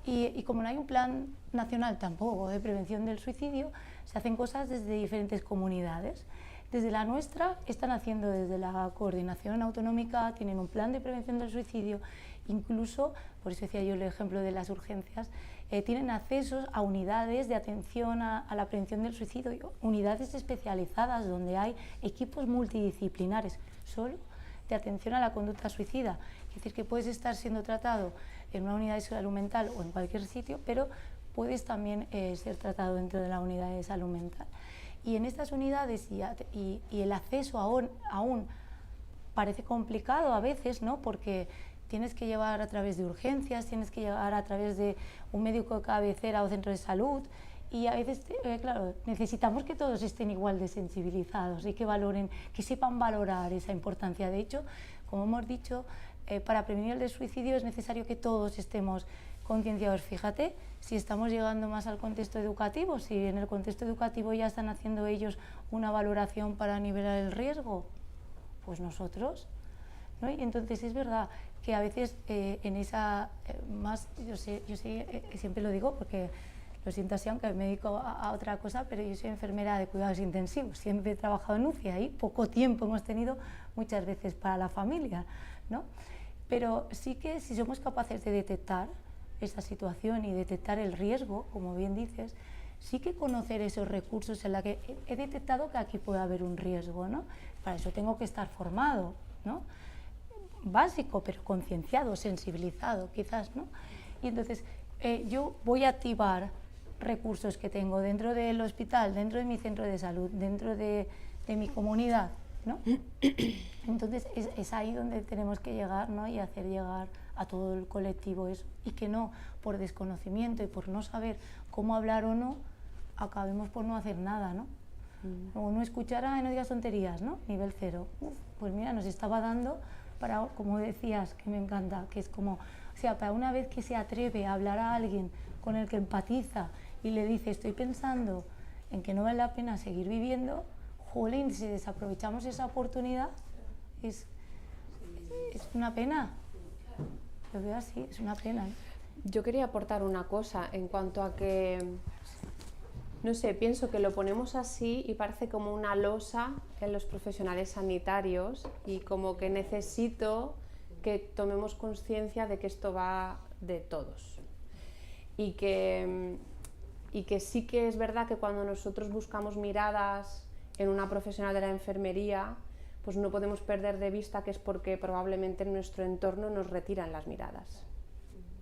Y como no hay un plan nacional tampoco de prevención del suicidio, se hacen cosas desde diferentes comunidades. Desde la nuestra están haciendo desde la coordinación autonómica, tienen un plan de prevención del suicidio, incluso, por eso decía yo el ejemplo de las urgencias, tienen acceso a unidades de atención a la prevención del suicidio, unidades especializadas donde hay equipos multidisciplinares solo de atención a la conducta suicida. Es decir, que puedes estar siendo tratado en una unidad de salud mental o en cualquier sitio, pero puedes también ser tratado dentro de la unidad de salud mental. Y en estas unidades y el acceso aún parece complicado a veces, ¿no? Porque tienes que llevar a través de urgencias, tienes que llevar a través de un médico de cabecera o centro de salud, y a veces, claro, necesitamos que todos estén igual de sensibilizados y que sepan valorar esa importancia. De hecho, como hemos dicho, para prevenir el suicidio es necesario que todos estemos concienciados. Fíjate, si estamos llegando más al contexto educativo, si en el contexto educativo ya están haciendo ellos una valoración para nivelar el riesgo, pues nosotros, ¿no? Y entonces es verdad que a veces en esa, yo sé, siempre lo digo porque lo siento así, aunque me dedico a otra cosa, pero yo soy enfermera de cuidados intensivos, siempre he trabajado en UCI, ahí poco tiempo hemos tenido muchas veces para la familia, ¿no? Pero sí que si somos capaces de detectar esa situación y detectar el riesgo, como bien dices, sí que conocer esos recursos en la que he detectado que aquí puede haber un riesgo, ¿no? Para eso tengo que estar formado, ¿no? Básico, pero concienciado, sensibilizado, quizás, ¿no? Y entonces yo voy a activar recursos que tengo dentro del hospital, dentro de mi centro de salud, dentro de mi comunidad, ¿no? Entonces es ahí donde tenemos que llegar, ¿no? Y hacer llegar a todo el colectivo eso, y que no por desconocimiento y por no saber cómo hablar o no, acabemos por no hacer nada, ¿no? O no escuchar, no digas tonterías, ¿no? Nivel 0. Pues mira, nos estaba dando para, como decías, que me encanta, que es como, o sea, para una vez que se atreve a hablar a alguien con el que empatiza y le dice, estoy pensando en que no vale la pena seguir viviendo, jolín, si desaprovechamos esa oportunidad, es una pena. Lo veo así, es una pena. Yo quería aportar una cosa en cuanto a que, no sé, pienso que lo ponemos así y parece como una losa en los profesionales sanitarios, y como que necesito que tomemos conciencia de que esto va de todos. Y que sí que es verdad que cuando nosotros buscamos miradas en una profesional de la enfermería, pues no podemos perder de vista que es porque probablemente en nuestro entorno nos retiran las miradas,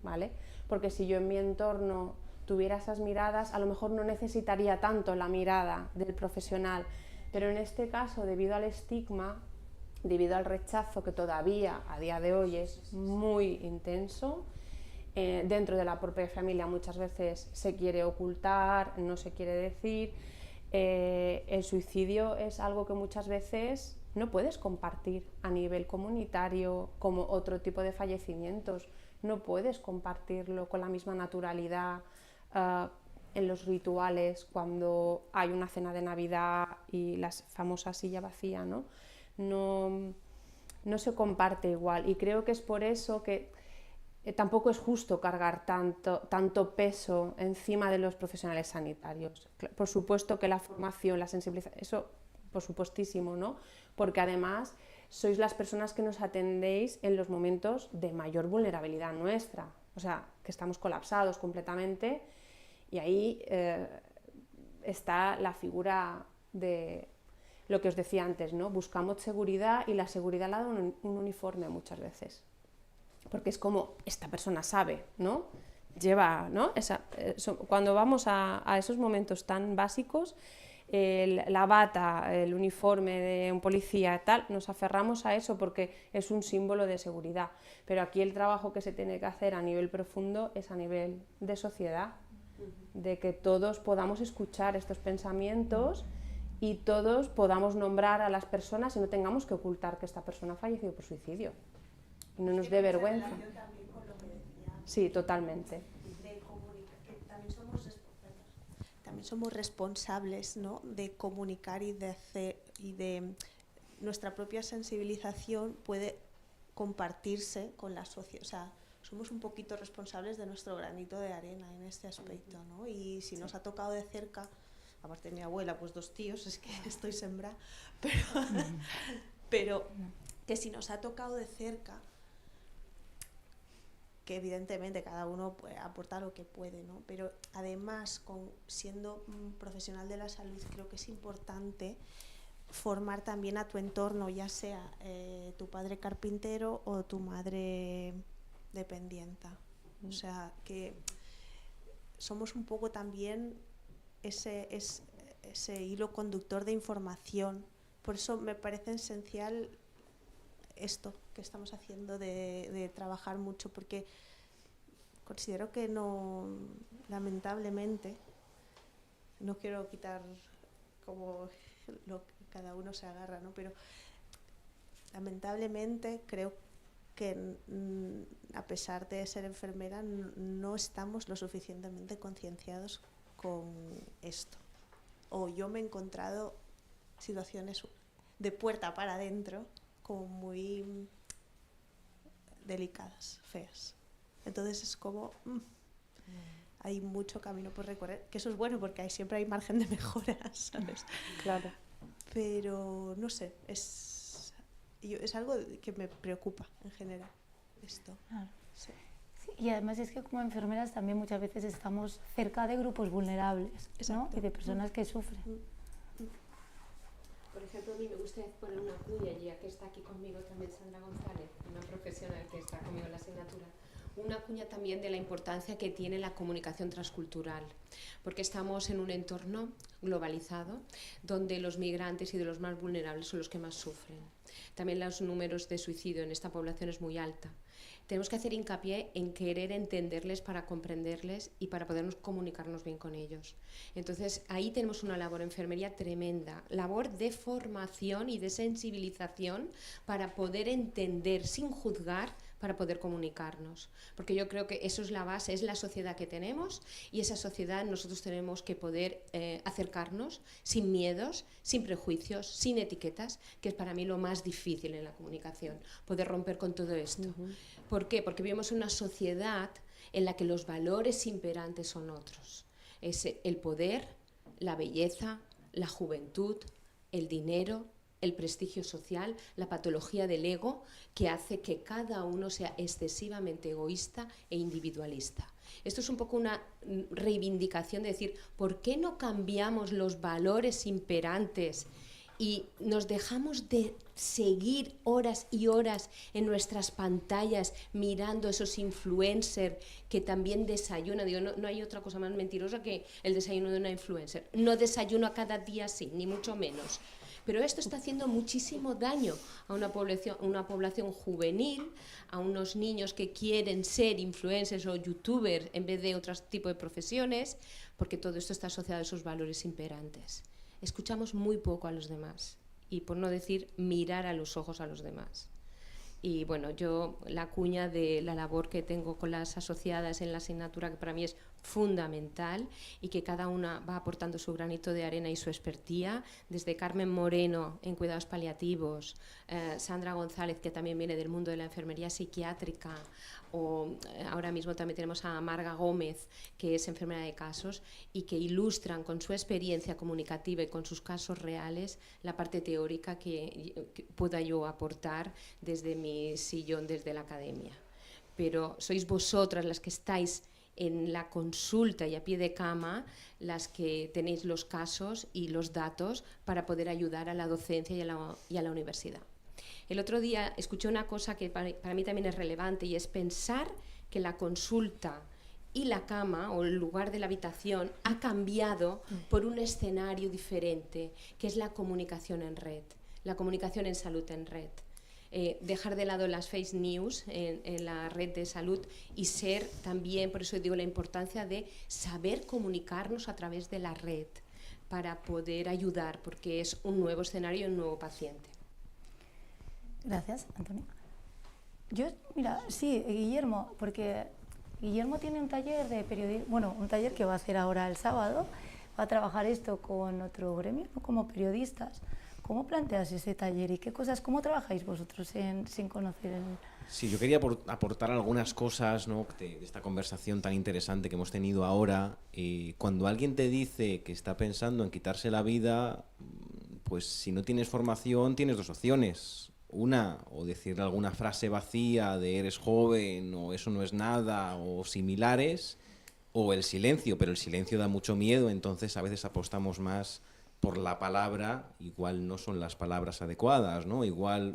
¿vale? Porque si yo en mi entorno tuviera esas miradas, a lo mejor no necesitaría tanto la mirada del profesional, pero en este caso, debido al estigma, debido al rechazo que todavía a día de hoy es muy intenso, dentro de la propia familia muchas veces se quiere ocultar, no se quiere decir, el suicidio es algo que muchas veces no puedes compartir a nivel comunitario como otro tipo de fallecimientos, no puedes compartirlo con la misma naturalidad en los rituales cuando hay una cena de Navidad y la famosa silla vacía, ¿no? No se comparte igual, y creo que es por eso que tampoco es justo cargar tanto peso encima de los profesionales sanitarios. Por supuesto que la formación, la sensibilización, eso por supuestísimo, ¿no? Porque además sois las personas que nos atendéis en los momentos de mayor vulnerabilidad nuestra, o sea, que estamos colapsados completamente, y ahí está la figura de lo que os decía antes, ¿no? Buscamos seguridad y la seguridad la da un uniforme muchas veces, porque es como, esta persona sabe, ¿no? Lleva, ¿no? Cuando vamos a esos momentos tan básicos, la bata, el uniforme de un policía, tal, nos aferramos a eso porque es un símbolo de seguridad. Pero aquí el trabajo que se tiene que hacer a nivel profundo es a nivel de sociedad, de que todos podamos escuchar estos pensamientos y todos podamos nombrar a las personas y no tengamos que ocultar que esta persona ha fallecido por suicidio. Y no nos dé vergüenza. Sí, totalmente. También somos responsables, ¿no?, de comunicar y de hacer, y de nuestra propia sensibilización puede compartirse con la sociedad. O sea, somos un poquito responsables de nuestro granito de arena en este aspecto, ¿no? Y si nos ha tocado de cerca, aparte de mi abuela, pues 2 tíos, es que estoy sembrada, pero que si nos ha tocado de cerca, que evidentemente cada uno aporta lo que puede, ¿no? Pero además, siendo profesional de la salud, creo que es importante formar también a tu entorno, ya sea tu padre carpintero o tu madre dependienta. O sea, que somos un poco también ese hilo conductor de información. Por eso me parece esencial esto que estamos haciendo de trabajar mucho, porque considero que no, lamentablemente, no quiero quitar como lo que cada uno se agarra, ¿no? Pero lamentablemente creo que a pesar de ser enfermera no estamos lo suficientemente concienciados con esto. O yo me he encontrado situaciones de puerta para adentro como muy delicadas, feas. Entonces es como hay mucho camino por recorrer, que eso es bueno porque siempre hay margen de mejora, ¿sabes? Claro. Pero no sé, es algo que me preocupa en general, esto. Claro. Sí. Sí, y además es que como enfermeras también muchas veces estamos cerca de grupos vulnerables, ¿no? Y de personas que sufren. Por ejemplo, a mí me gustaría poner una cuña, ya que está aquí conmigo también Sandra González, una profesional que está conmigo en la asignatura, una cuña también de la importancia que tiene la comunicación transcultural, porque estamos en un entorno globalizado donde los migrantes y de los más vulnerables son los que más sufren. También los números de suicidio en esta población es muy alta. Tenemos que hacer hincapié en querer entenderles para comprenderles y para podernos comunicarnos bien con ellos. Entonces, ahí tenemos una labor en enfermería tremenda, labor de formación y de sensibilización para poder entender sin juzgar, para poder comunicarnos. Porque yo creo que eso es la base, es la sociedad que tenemos y esa sociedad nosotros tenemos que poder acercarnos sin miedos, sin prejuicios, sin etiquetas, que es para mí lo más difícil en la comunicación, poder romper con todo esto. ¿Por qué? Porque vivimos en una sociedad en la que los valores imperantes son otros. Es el poder, la belleza, la juventud, el dinero, el prestigio social, la patología del ego, que hace que cada uno sea excesivamente egoísta e individualista. Esto es un poco una reivindicación de decir, ¿por qué no cambiamos los valores imperantes y nos dejamos de seguir horas y horas en nuestras pantallas mirando esos influencers que también desayunan? Digo, no hay otra cosa más mentirosa que el desayuno de una influencer. No desayuno a cada día así, ni mucho menos. Pero esto está haciendo muchísimo daño a una población juvenil, a unos niños que quieren ser influencers o youtubers en vez de otro tipo de profesiones, porque todo esto está asociado a esos valores imperantes. Escuchamos muy poco a los demás y, por no decir, mirar a los ojos a los demás. Y bueno, yo la cuña de la labor que tengo con las asociadas en la asignatura, que para mí es fundamental y que cada una va aportando su granito de arena y su expertía, desde Carmen Moreno en cuidados paliativos, Sandra González, que también viene del mundo de la enfermería psiquiátrica, o ahora mismo también tenemos a Marga Gómez, que es enfermera de casos, y que ilustran con su experiencia comunicativa y con sus casos reales la parte teórica que pueda yo aportar desde mi sillón, desde la academia. Pero sois vosotras las que estáis en la consulta y a pie de cama, las que tenéis los casos y los datos para poder ayudar a la docencia y a la universidad. El otro día escuché una cosa que para mí también es relevante, y es pensar que la consulta y la cama o el lugar de la habitación ha cambiado por un escenario diferente, que es la comunicación en red, la comunicación en salud en red. Dejar de lado las fake news en la red de salud y ser también, por eso digo la importancia de saber comunicarnos a través de la red para poder ayudar, porque es un nuevo escenario y un nuevo paciente. Gracias, Antonio. Yo, mira, sí, Guillermo, porque Guillermo tiene un taller de periodismo, bueno, un taller que va a hacer ahora el sábado, va a trabajar esto con otro gremio, ¿no? Como periodistas. ¿Cómo planteas ese taller y qué cosas, cómo trabajáis vosotros sin conocer el...? Sí, yo quería aportar algunas cosas, ¿no?, de esta conversación tan interesante que hemos tenido ahora. Cuando alguien te dice que está pensando en quitarse la vida, pues si no tienes formación tienes dos opciones. Una, o decirle alguna frase vacía de eres joven o eso no es nada o similares, o el silencio, pero el silencio da mucho miedo, entonces a veces apostamos más por la palabra, igual no son las palabras adecuadas, ¿no? Igual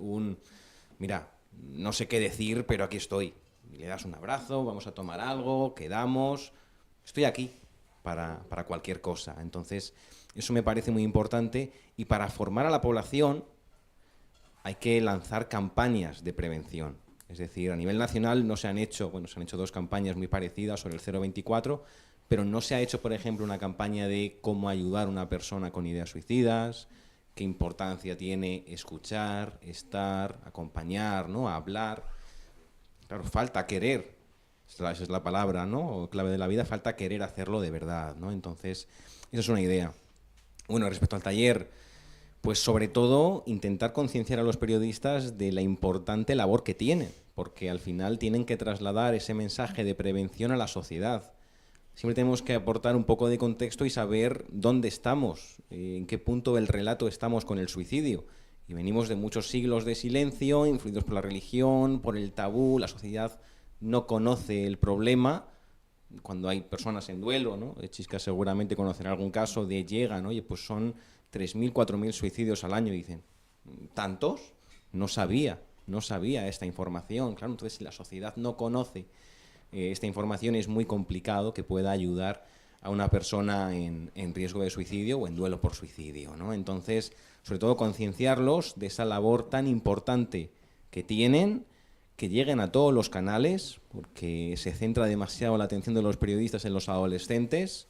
mira, no sé qué decir, pero aquí estoy. Y le das un abrazo, vamos a tomar algo, quedamos, estoy aquí para cualquier cosa. Entonces, eso me parece muy importante, y para formar a la población hay que lanzar campañas de prevención. Es decir, a nivel nacional no se han hecho, bueno, se han hecho dos campañas muy parecidas sobre el 024, pero no se ha hecho, por ejemplo, una campaña de cómo ayudar a una persona con ideas suicidas, qué importancia tiene escuchar, estar, acompañar, ¿no?, hablar. Claro, falta querer, esa es la palabra, ¿no?, o clave de la vida, falta querer hacerlo de verdad, ¿no? Entonces, esa es una idea. Bueno, respecto al taller, pues sobre todo intentar concienciar a los periodistas de la importante labor que tienen, porque al final tienen que trasladar ese mensaje de prevención a la sociedad. Siempre tenemos que aportar un poco de contexto y saber dónde estamos, en qué punto del relato estamos con el suicidio. Y venimos de muchos siglos de silencio, influidos por la religión, por el tabú, la sociedad no conoce el problema. Cuando hay personas en duelo, ¿no?, Chisca seguramente conocerá algún caso de llegan, oye, pues son 3.000, 4.000 suicidios al año, y dicen, ¿tantos? No sabía esta información. Claro, entonces si la sociedad no conoce esta información, es muy complicado que pueda ayudar a una persona en riesgo de suicidio o en duelo por suicidio, ¿no? Entonces, sobre todo concienciarlos de esa labor tan importante que tienen, que lleguen a todos los canales, porque se centra demasiado la atención de los periodistas en los adolescentes.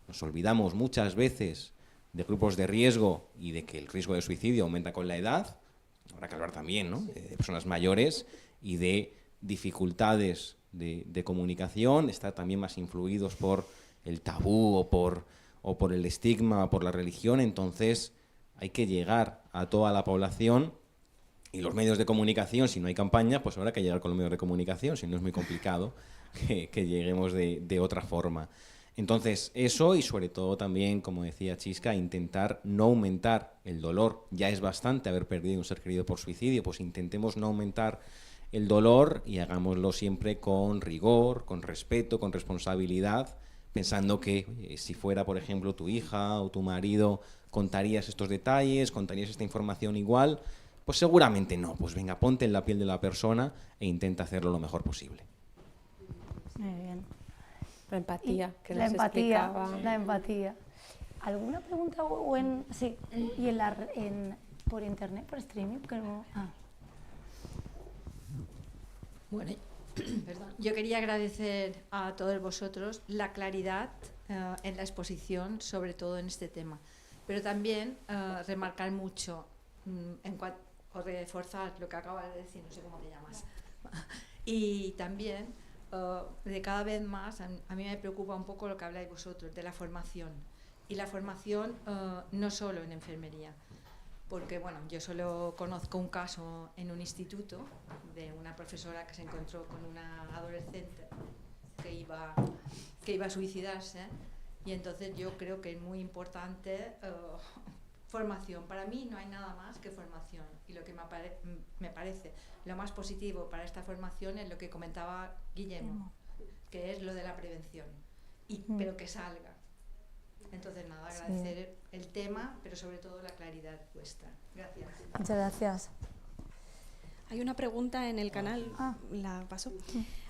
Nos olvidamos muchas veces de grupos de riesgo y de que el riesgo de suicidio aumenta con la edad. Habrá que hablar también, ¿no?, de personas mayores y de dificultades de comunicación, estar también más influidos por el tabú o por el estigma, por la religión. Entonces hay que llegar a toda la población, y los medios de comunicación, si no hay campaña, pues habrá que llegar con los medios de comunicación, si no es muy complicado que lleguemos de otra forma. Entonces eso, y sobre todo también, como decía Chisca, intentar no aumentar el dolor. Ya es bastante haber perdido un ser querido por suicidio, pues intentemos no aumentar el dolor y hagámoslo siempre con rigor, con respeto, con responsabilidad, pensando que si fuera, por ejemplo, tu hija o tu marido, contarías estos detalles, contarías esta información igual, pues seguramente no. Pues venga, ponte en la piel de la persona e intenta hacerlo lo mejor posible. Muy bien. La empatía, que la les empatía, explicaba. la empatía. ¿Alguna pregunta sí, y por internet, por streaming? Bueno, perdón. Yo quería agradecer a todos vosotros la claridad en la exposición, sobre todo en este tema, pero también remarcar mucho o reforzar lo que acabas de decir, no sé cómo te llamas, y también de cada vez más, a mí me preocupa un poco lo que habláis vosotros, de la formación. Y la formación no solo en enfermería, porque bueno, yo solo conozco un caso en un instituto de una profesora que se encontró con una adolescente que iba a suicidarse, y entonces yo creo que es muy importante formación. Para mí no hay nada más que formación, y lo que me parece lo más positivo para esta formación es lo que comentaba Guillermo, que es lo de la prevención, pero que salga. Entonces nada, agradecer el tema, pero sobre todo la claridad vuestra. Gracias. Muchas gracias. Hay una pregunta en el canal, la paso.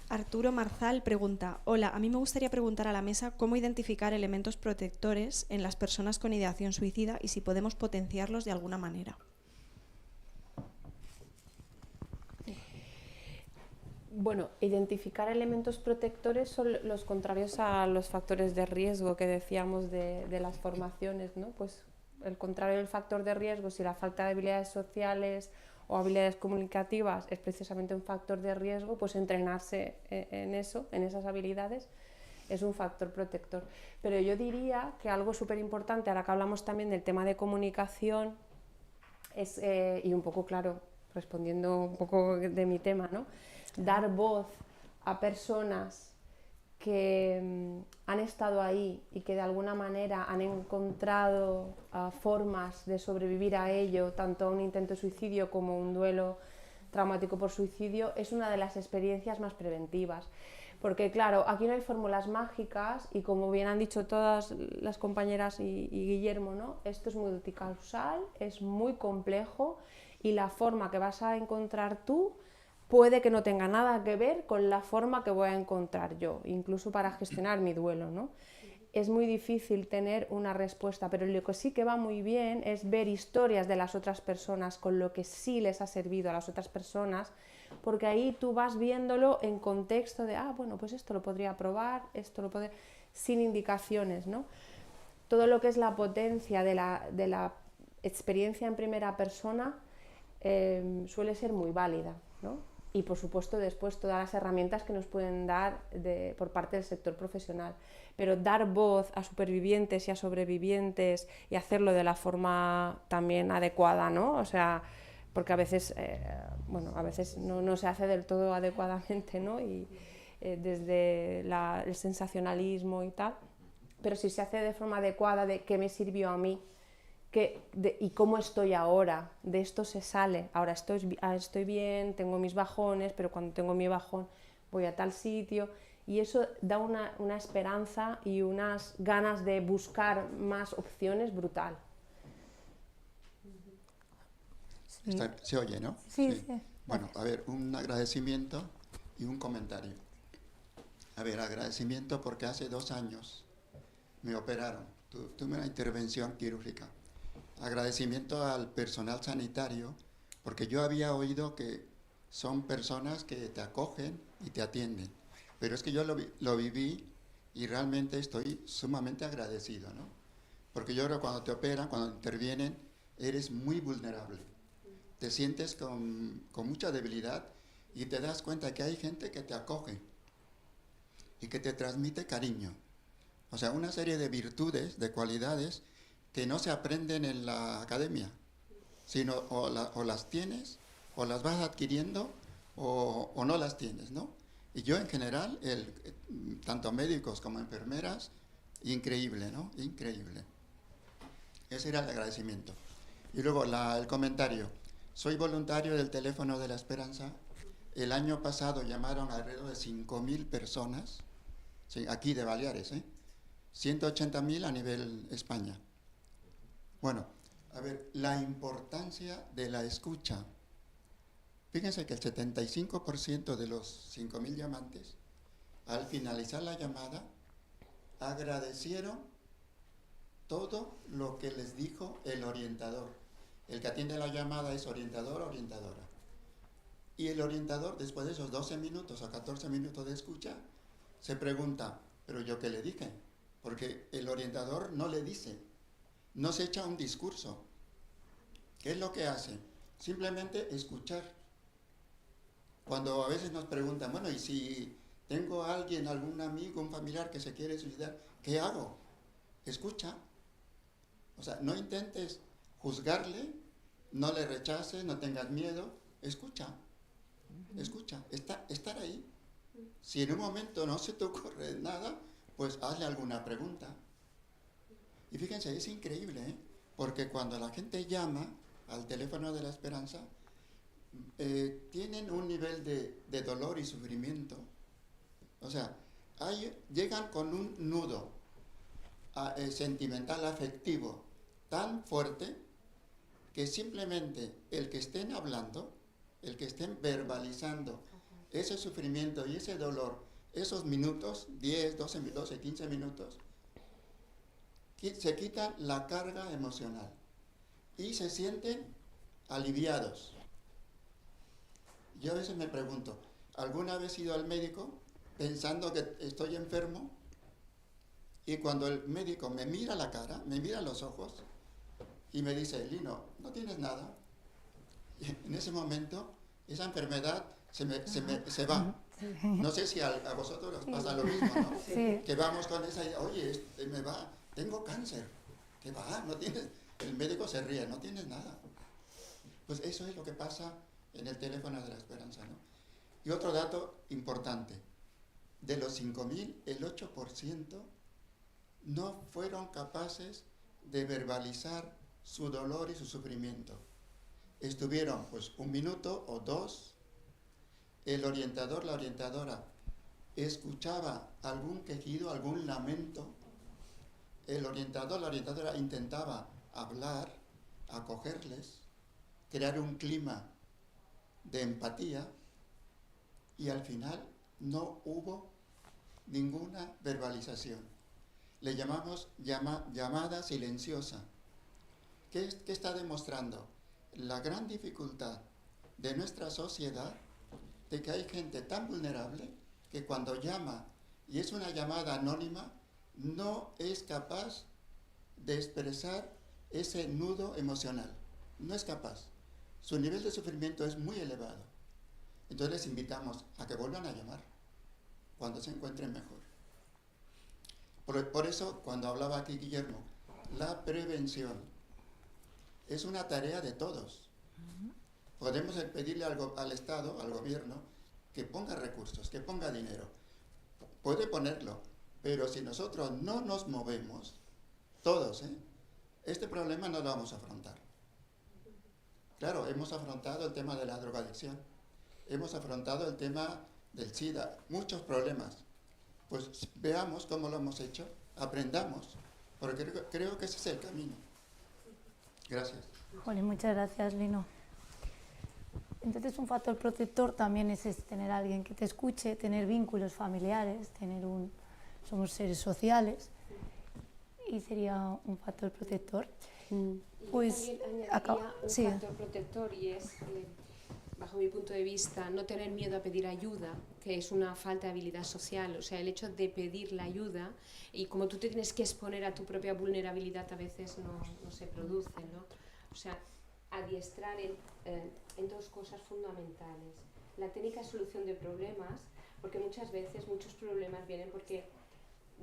Arturo Marzal pregunta: hola, a mí me gustaría preguntar a la mesa cómo identificar elementos protectores en las personas con ideación suicida y si podemos potenciarlos de alguna manera. Bueno, identificar elementos protectores son los contrarios a los factores de riesgo que decíamos de las formaciones, ¿no? Pues el contrario del factor de riesgo, si la falta de habilidades sociales o habilidades comunicativas es precisamente un factor de riesgo, pues entrenarse en eso, en esas habilidades, es un factor protector. Pero yo diría que algo súper importante, ahora que hablamos también del tema de comunicación, es, y un poco, claro, respondiendo un poco de mi tema, ¿no? Dar voz a personas que han estado ahí y que de alguna manera han encontrado formas de sobrevivir a ello, tanto a un intento de suicidio como un duelo traumático por suicidio, es una de las experiencias más preventivas. Porque claro, aquí no hay fórmulas mágicas y como bien han dicho todas las compañeras y Guillermo, ¿no? Esto es multicausal, es muy complejo y la forma que vas a encontrar tú puede que no tenga nada que ver con la forma que voy a encontrar yo, incluso para gestionar mi duelo, ¿no? Es muy difícil tener una respuesta, pero lo que sí que va muy bien es ver historias de las otras personas, con lo que sí les ha servido a las otras personas, porque ahí tú vas viéndolo en contexto de, bueno, pues esto lo podría probar, esto lo podría, sin indicaciones, ¿no? Todo lo que es la potencia de la experiencia en primera persona suele ser muy válida, ¿no? Y por supuesto después todas las herramientas que nos pueden dar por parte del sector profesional, pero dar voz a supervivientes y a sobrevivientes y hacerlo de la forma también adecuada, ¿no? O sea, porque a veces, a veces no se hace del todo adecuadamente, ¿no? Y desde el sensacionalismo y tal, pero si se hace de forma adecuada, de qué me sirvió a mí, y cómo estoy ahora, de esto se sale, ahora estoy bien, tengo mis bajones, pero cuando tengo mi bajón voy a tal sitio, y eso da una esperanza y unas ganas de buscar más opciones brutal. Se oye, ¿no? Sí. Bueno, a ver, un agradecimiento y un comentario. A ver, agradecimiento porque hace 2 años me operaron, tuve una intervención quirúrgica. Agradecimiento al personal sanitario, porque yo había oído que son personas que te acogen y te atienden, pero es que yo lo viví y realmente estoy sumamente agradecido, ¿no? Porque yo creo que cuando te operan, cuando intervienen, eres muy vulnerable, te sientes con mucha debilidad y te das cuenta que hay gente que te acoge y que te transmite cariño, o sea, una serie de virtudes, de cualidades que no se aprenden en la academia, sino o las tienes, o las vas adquiriendo, o no las tienes, ¿no? Y yo en general, tanto médicos como enfermeras, increíble, ¿no? Increíble. Ese era el agradecimiento. Y luego el comentario. Soy voluntario del Teléfono de la Esperanza. El año pasado llamaron alrededor de 5.000 personas, sí, aquí de Baleares, 180.000 a nivel España. Bueno, a ver, la importancia de la escucha. Fíjense que el 75% de los 5.000 llamantes, al finalizar la llamada, agradecieron todo lo que les dijo el orientador. El que atiende la llamada es orientador o orientadora. Y el orientador, después de esos 12 minutos o 14 minutos de escucha, se pregunta, ¿pero yo qué le dije? Porque el orientador no le dice, no se echa un discurso. ¿Qué es lo que hace? Simplemente escuchar. Cuando a veces nos preguntan, bueno, ¿y si tengo a alguien, algún amigo, un familiar que se quiere suicidar, ¿qué hago? Escucha. O sea, no intentes juzgarle, no le rechaces, no tengas miedo, escucha. Escucha, estar ahí. Si en un momento no se te ocurre nada, pues hazle alguna pregunta. Y fíjense, es increíble, ¿eh? Porque cuando la gente llama al teléfono de la esperanza, tienen un nivel de dolor y sufrimiento. O sea, llegan con un nudo sentimental, afectivo, tan fuerte, que simplemente el que estén hablando, el que estén verbalizando ese sufrimiento y ese dolor, esos minutos, 10, 12, 15 minutos, se quitan la carga emocional y se sienten aliviados. Yo a veces me pregunto, ¿alguna vez he ido al médico pensando que estoy enfermo? Y cuando el médico me mira la cara, me mira los ojos y me dice, Lino, no tienes nada. Y en ese momento, esa enfermedad se va. No sé si a vosotros os pasa lo mismo, ¿no? Sí. Que vamos con esa idea, oye, me va, tengo cáncer. ¿Qué va? No tienes. El médico se ríe, no tienes nada. Pues eso es lo que pasa en el teléfono de la esperanza, ¿no? Y otro dato importante, de los 5.000, el 8% no fueron capaces de verbalizar su dolor y su sufrimiento. Estuvieron pues 1 minuto o 2, el orientador, la orientadora, escuchaba algún quejido, algún lamento, el orientador, la orientadora intentaba hablar, acogerles, crear un clima de empatía, y al final no hubo ninguna verbalización. Le llamamos llamada silenciosa. ¿Qué está demostrando? La gran dificultad de nuestra sociedad, de que hay gente tan vulnerable que cuando llama y es una llamada anónima, no es capaz de expresar ese nudo emocional. No es capaz. Su nivel de sufrimiento es muy elevado. Entonces les invitamos a que vuelvan a llamar cuando se encuentren mejor. Por eso, cuando hablaba aquí Guillermo, la prevención es una tarea de todos. Podemos pedirle al Estado, al gobierno, que ponga recursos, que ponga dinero. Puede ponerlo, pero si nosotros no nos movemos, todos, este problema no lo vamos a afrontar. Claro, hemos afrontado el tema de la drogadicción, hemos afrontado el tema del SIDA, muchos problemas. Pues veamos cómo lo hemos hecho, aprendamos, porque creo que ese es el camino. Gracias. Jolín, muchas gracias, Lino. Entonces, un factor protector también es tener a alguien que te escuche, tener vínculos familiares, somos seres sociales, y sería un factor protector. Pues yo también añadiría un factor protector, y es, bajo mi punto de vista, no tener miedo a pedir ayuda, que es una falta de habilidad social. O sea, el hecho de pedir la ayuda, y como tú te tienes que exponer a tu propia vulnerabilidad, a veces no se produce, ¿no? O sea, adiestrar en dos cosas fundamentales. La técnica de solución de problemas, porque muchas veces muchos problemas vienen porque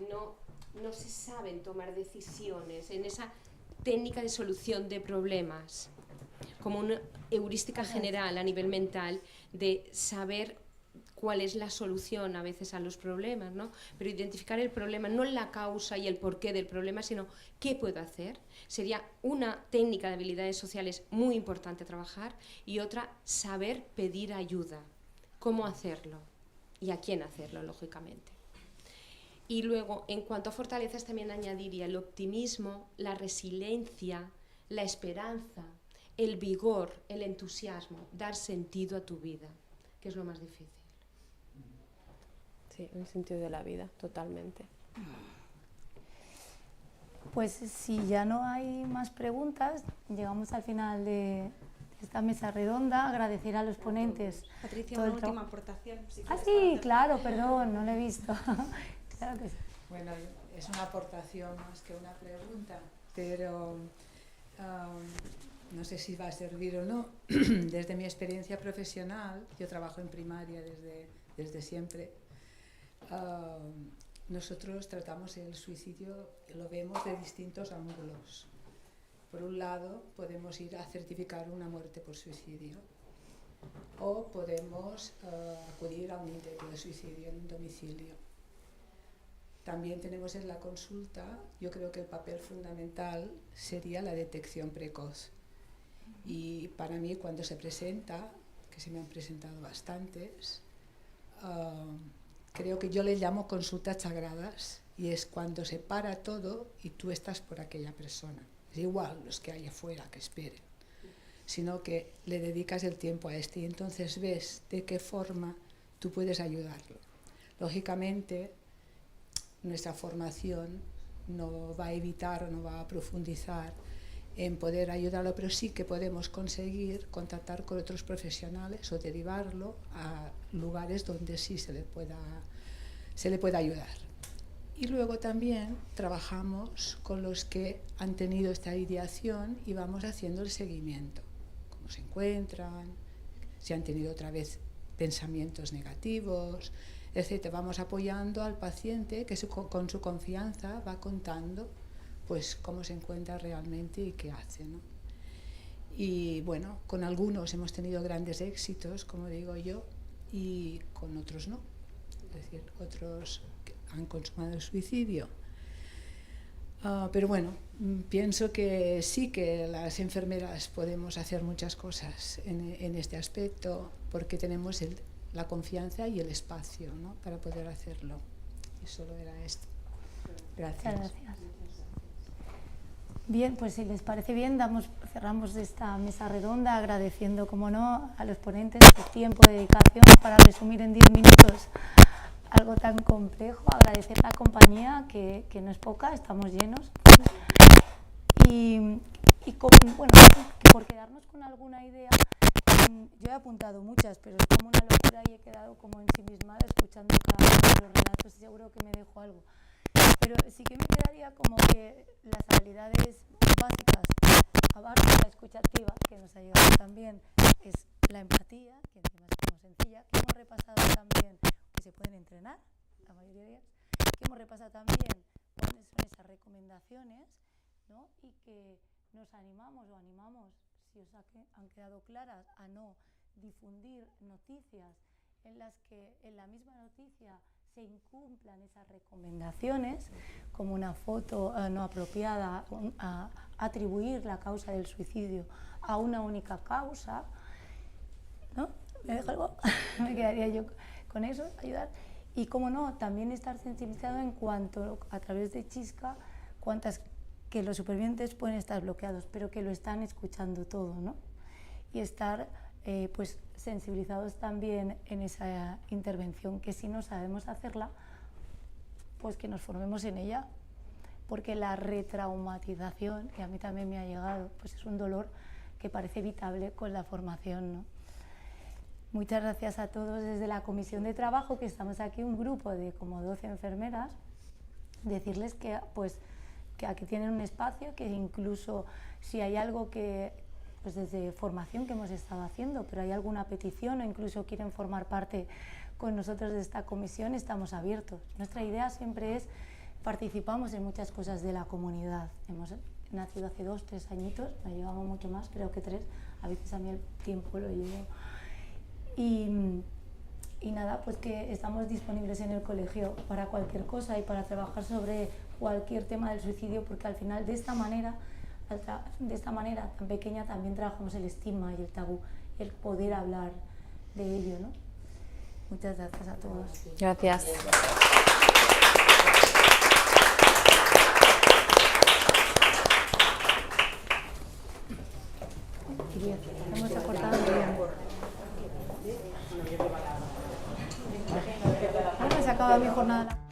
no se saben tomar decisiones en esa técnica de solución de problemas, como una heurística general a nivel mental de saber cuál es la solución a veces a los problemas, ¿no? Pero identificar el problema, no la causa y el porqué del problema, sino qué puedo hacer. Sería una técnica de habilidades sociales muy importante trabajar, y otra, saber pedir ayuda. ¿Cómo hacerlo? Y a quién hacerlo, lógicamente. Y luego, en cuanto a fortalezas, también añadiría el optimismo, la resiliencia, la esperanza, el vigor, el entusiasmo, dar sentido a tu vida, que es lo más difícil. Sí, el sentido de la vida, totalmente. Pues si ya no hay más preguntas, llegamos al final de esta mesa redonda. Agradecer a los ponentes. Patricia, todo una el última aportación. Si Ah, quieres sí, hacer. claro, perdón, no lo he visto. Claro que sí. Bueno, es una aportación más que una pregunta, pero no sé si va a servir o no. Desde mi experiencia profesional, yo trabajo en primaria desde siempre, nosotros tratamos el suicidio, lo vemos de distintos ángulos. Por un lado, podemos ir a certificar una muerte por suicidio o podemos acudir a un intento de suicidio en un domicilio. También tenemos en la consulta, yo creo que el papel fundamental sería la detección precoz. Y para mí, cuando se presenta, que se me han presentado bastantes, creo que yo le llamo consultas sagradas, y es cuando se para todo y tú estás por aquella persona. Es igual los que hay afuera que esperen, sino que le dedicas el tiempo a este y entonces ves de qué forma tú puedes ayudarlo. Lógicamente, nuestra formación no va a evitar o no va a profundizar en poder ayudarlo, pero sí que podemos conseguir contactar con otros profesionales o derivarlo a lugares donde sí se le pueda ayudar. Y luego también trabajamos con los que han tenido esta ideación y vamos haciendo el seguimiento, cómo se encuentran, si han tenido otra vez pensamientos negativos, etc. Vamos apoyando al paciente que con su confianza va contando pues cómo se encuentra realmente y qué hace, ¿no? Y bueno, con algunos hemos tenido grandes éxitos, como digo yo, y con otros no. Es decir, otros que han consumado el suicidio. Pero bueno, pienso que sí que las enfermeras podemos hacer muchas cosas en este aspecto porque tenemos la confianza y el espacio, ¿no?, para poder hacerlo. Y solo era esto. Gracias. Muchas gracias. Bien, pues si les parece bien, cerramos esta mesa redonda agradeciendo, como no, a los ponentes su tiempo de dedicación para resumir en 10 minutos algo tan complejo. Agradecer la compañía, que no es poca, estamos llenos. Y bueno, por quedarnos con alguna idea, yo he apuntado muchas, pero es como una locura y he quedado como ensimismada escuchando cada uno de los relatos y seguro que me dejo algo. Pero sí que me quedaría como que las habilidades básicas, aparte de la escucha activa, que nos ha ayudado también, es la empatía, que encima es como sencilla, que hemos repasado también, que se pueden entrenar, la mayoría de ellas, que hemos repasado también cuáles son esas recomendaciones, ¿no?, y que nos animamos, si os han quedado claras, a no difundir noticias en las que en la misma noticia se incumplan esas recomendaciones, como una foto no apropiada, a atribuir la causa del suicidio a una única causa, ¿no? ¿Me dejo algo? Me quedaría yo con eso, ayudar. Y como no, también estar sensibilizado en cuanto, a través de Chisca, que los supervivientes pueden estar bloqueados, pero que lo están escuchando todo, ¿no? Y estar pues sensibilizados también en esa intervención, que si no sabemos hacerla, pues que nos formemos en ella, porque la retraumatización, que a mí también me ha llegado, pues es un dolor que parece evitable con la formación, ¿no? Muchas gracias a todos desde la Comisión de Trabajo, que estamos aquí un grupo de como 12 enfermeras, decirles que aquí tienen un espacio, que incluso si hay algo que, pues desde formación que hemos estado haciendo, pero hay alguna petición o incluso quieren formar parte con nosotros de esta comisión, estamos abiertos. Nuestra idea siempre es, participamos en muchas cosas de la comunidad. Hemos nacido hace 2, 3 añitos, no llevamos mucho más, creo que 3, a veces a mí el tiempo lo llevo. Y nada, pues que estamos disponibles en el colegio para cualquier cosa y para trabajar sobre cualquier tema del suicidio, porque al final de esta manera tan pequeña también trabajamos el estigma y el tabú, el poder hablar de ello, ¿no? Muchas gracias a todos. Gracias. Bien, hemos acortado bien. Bueno, se acaba mi jornada.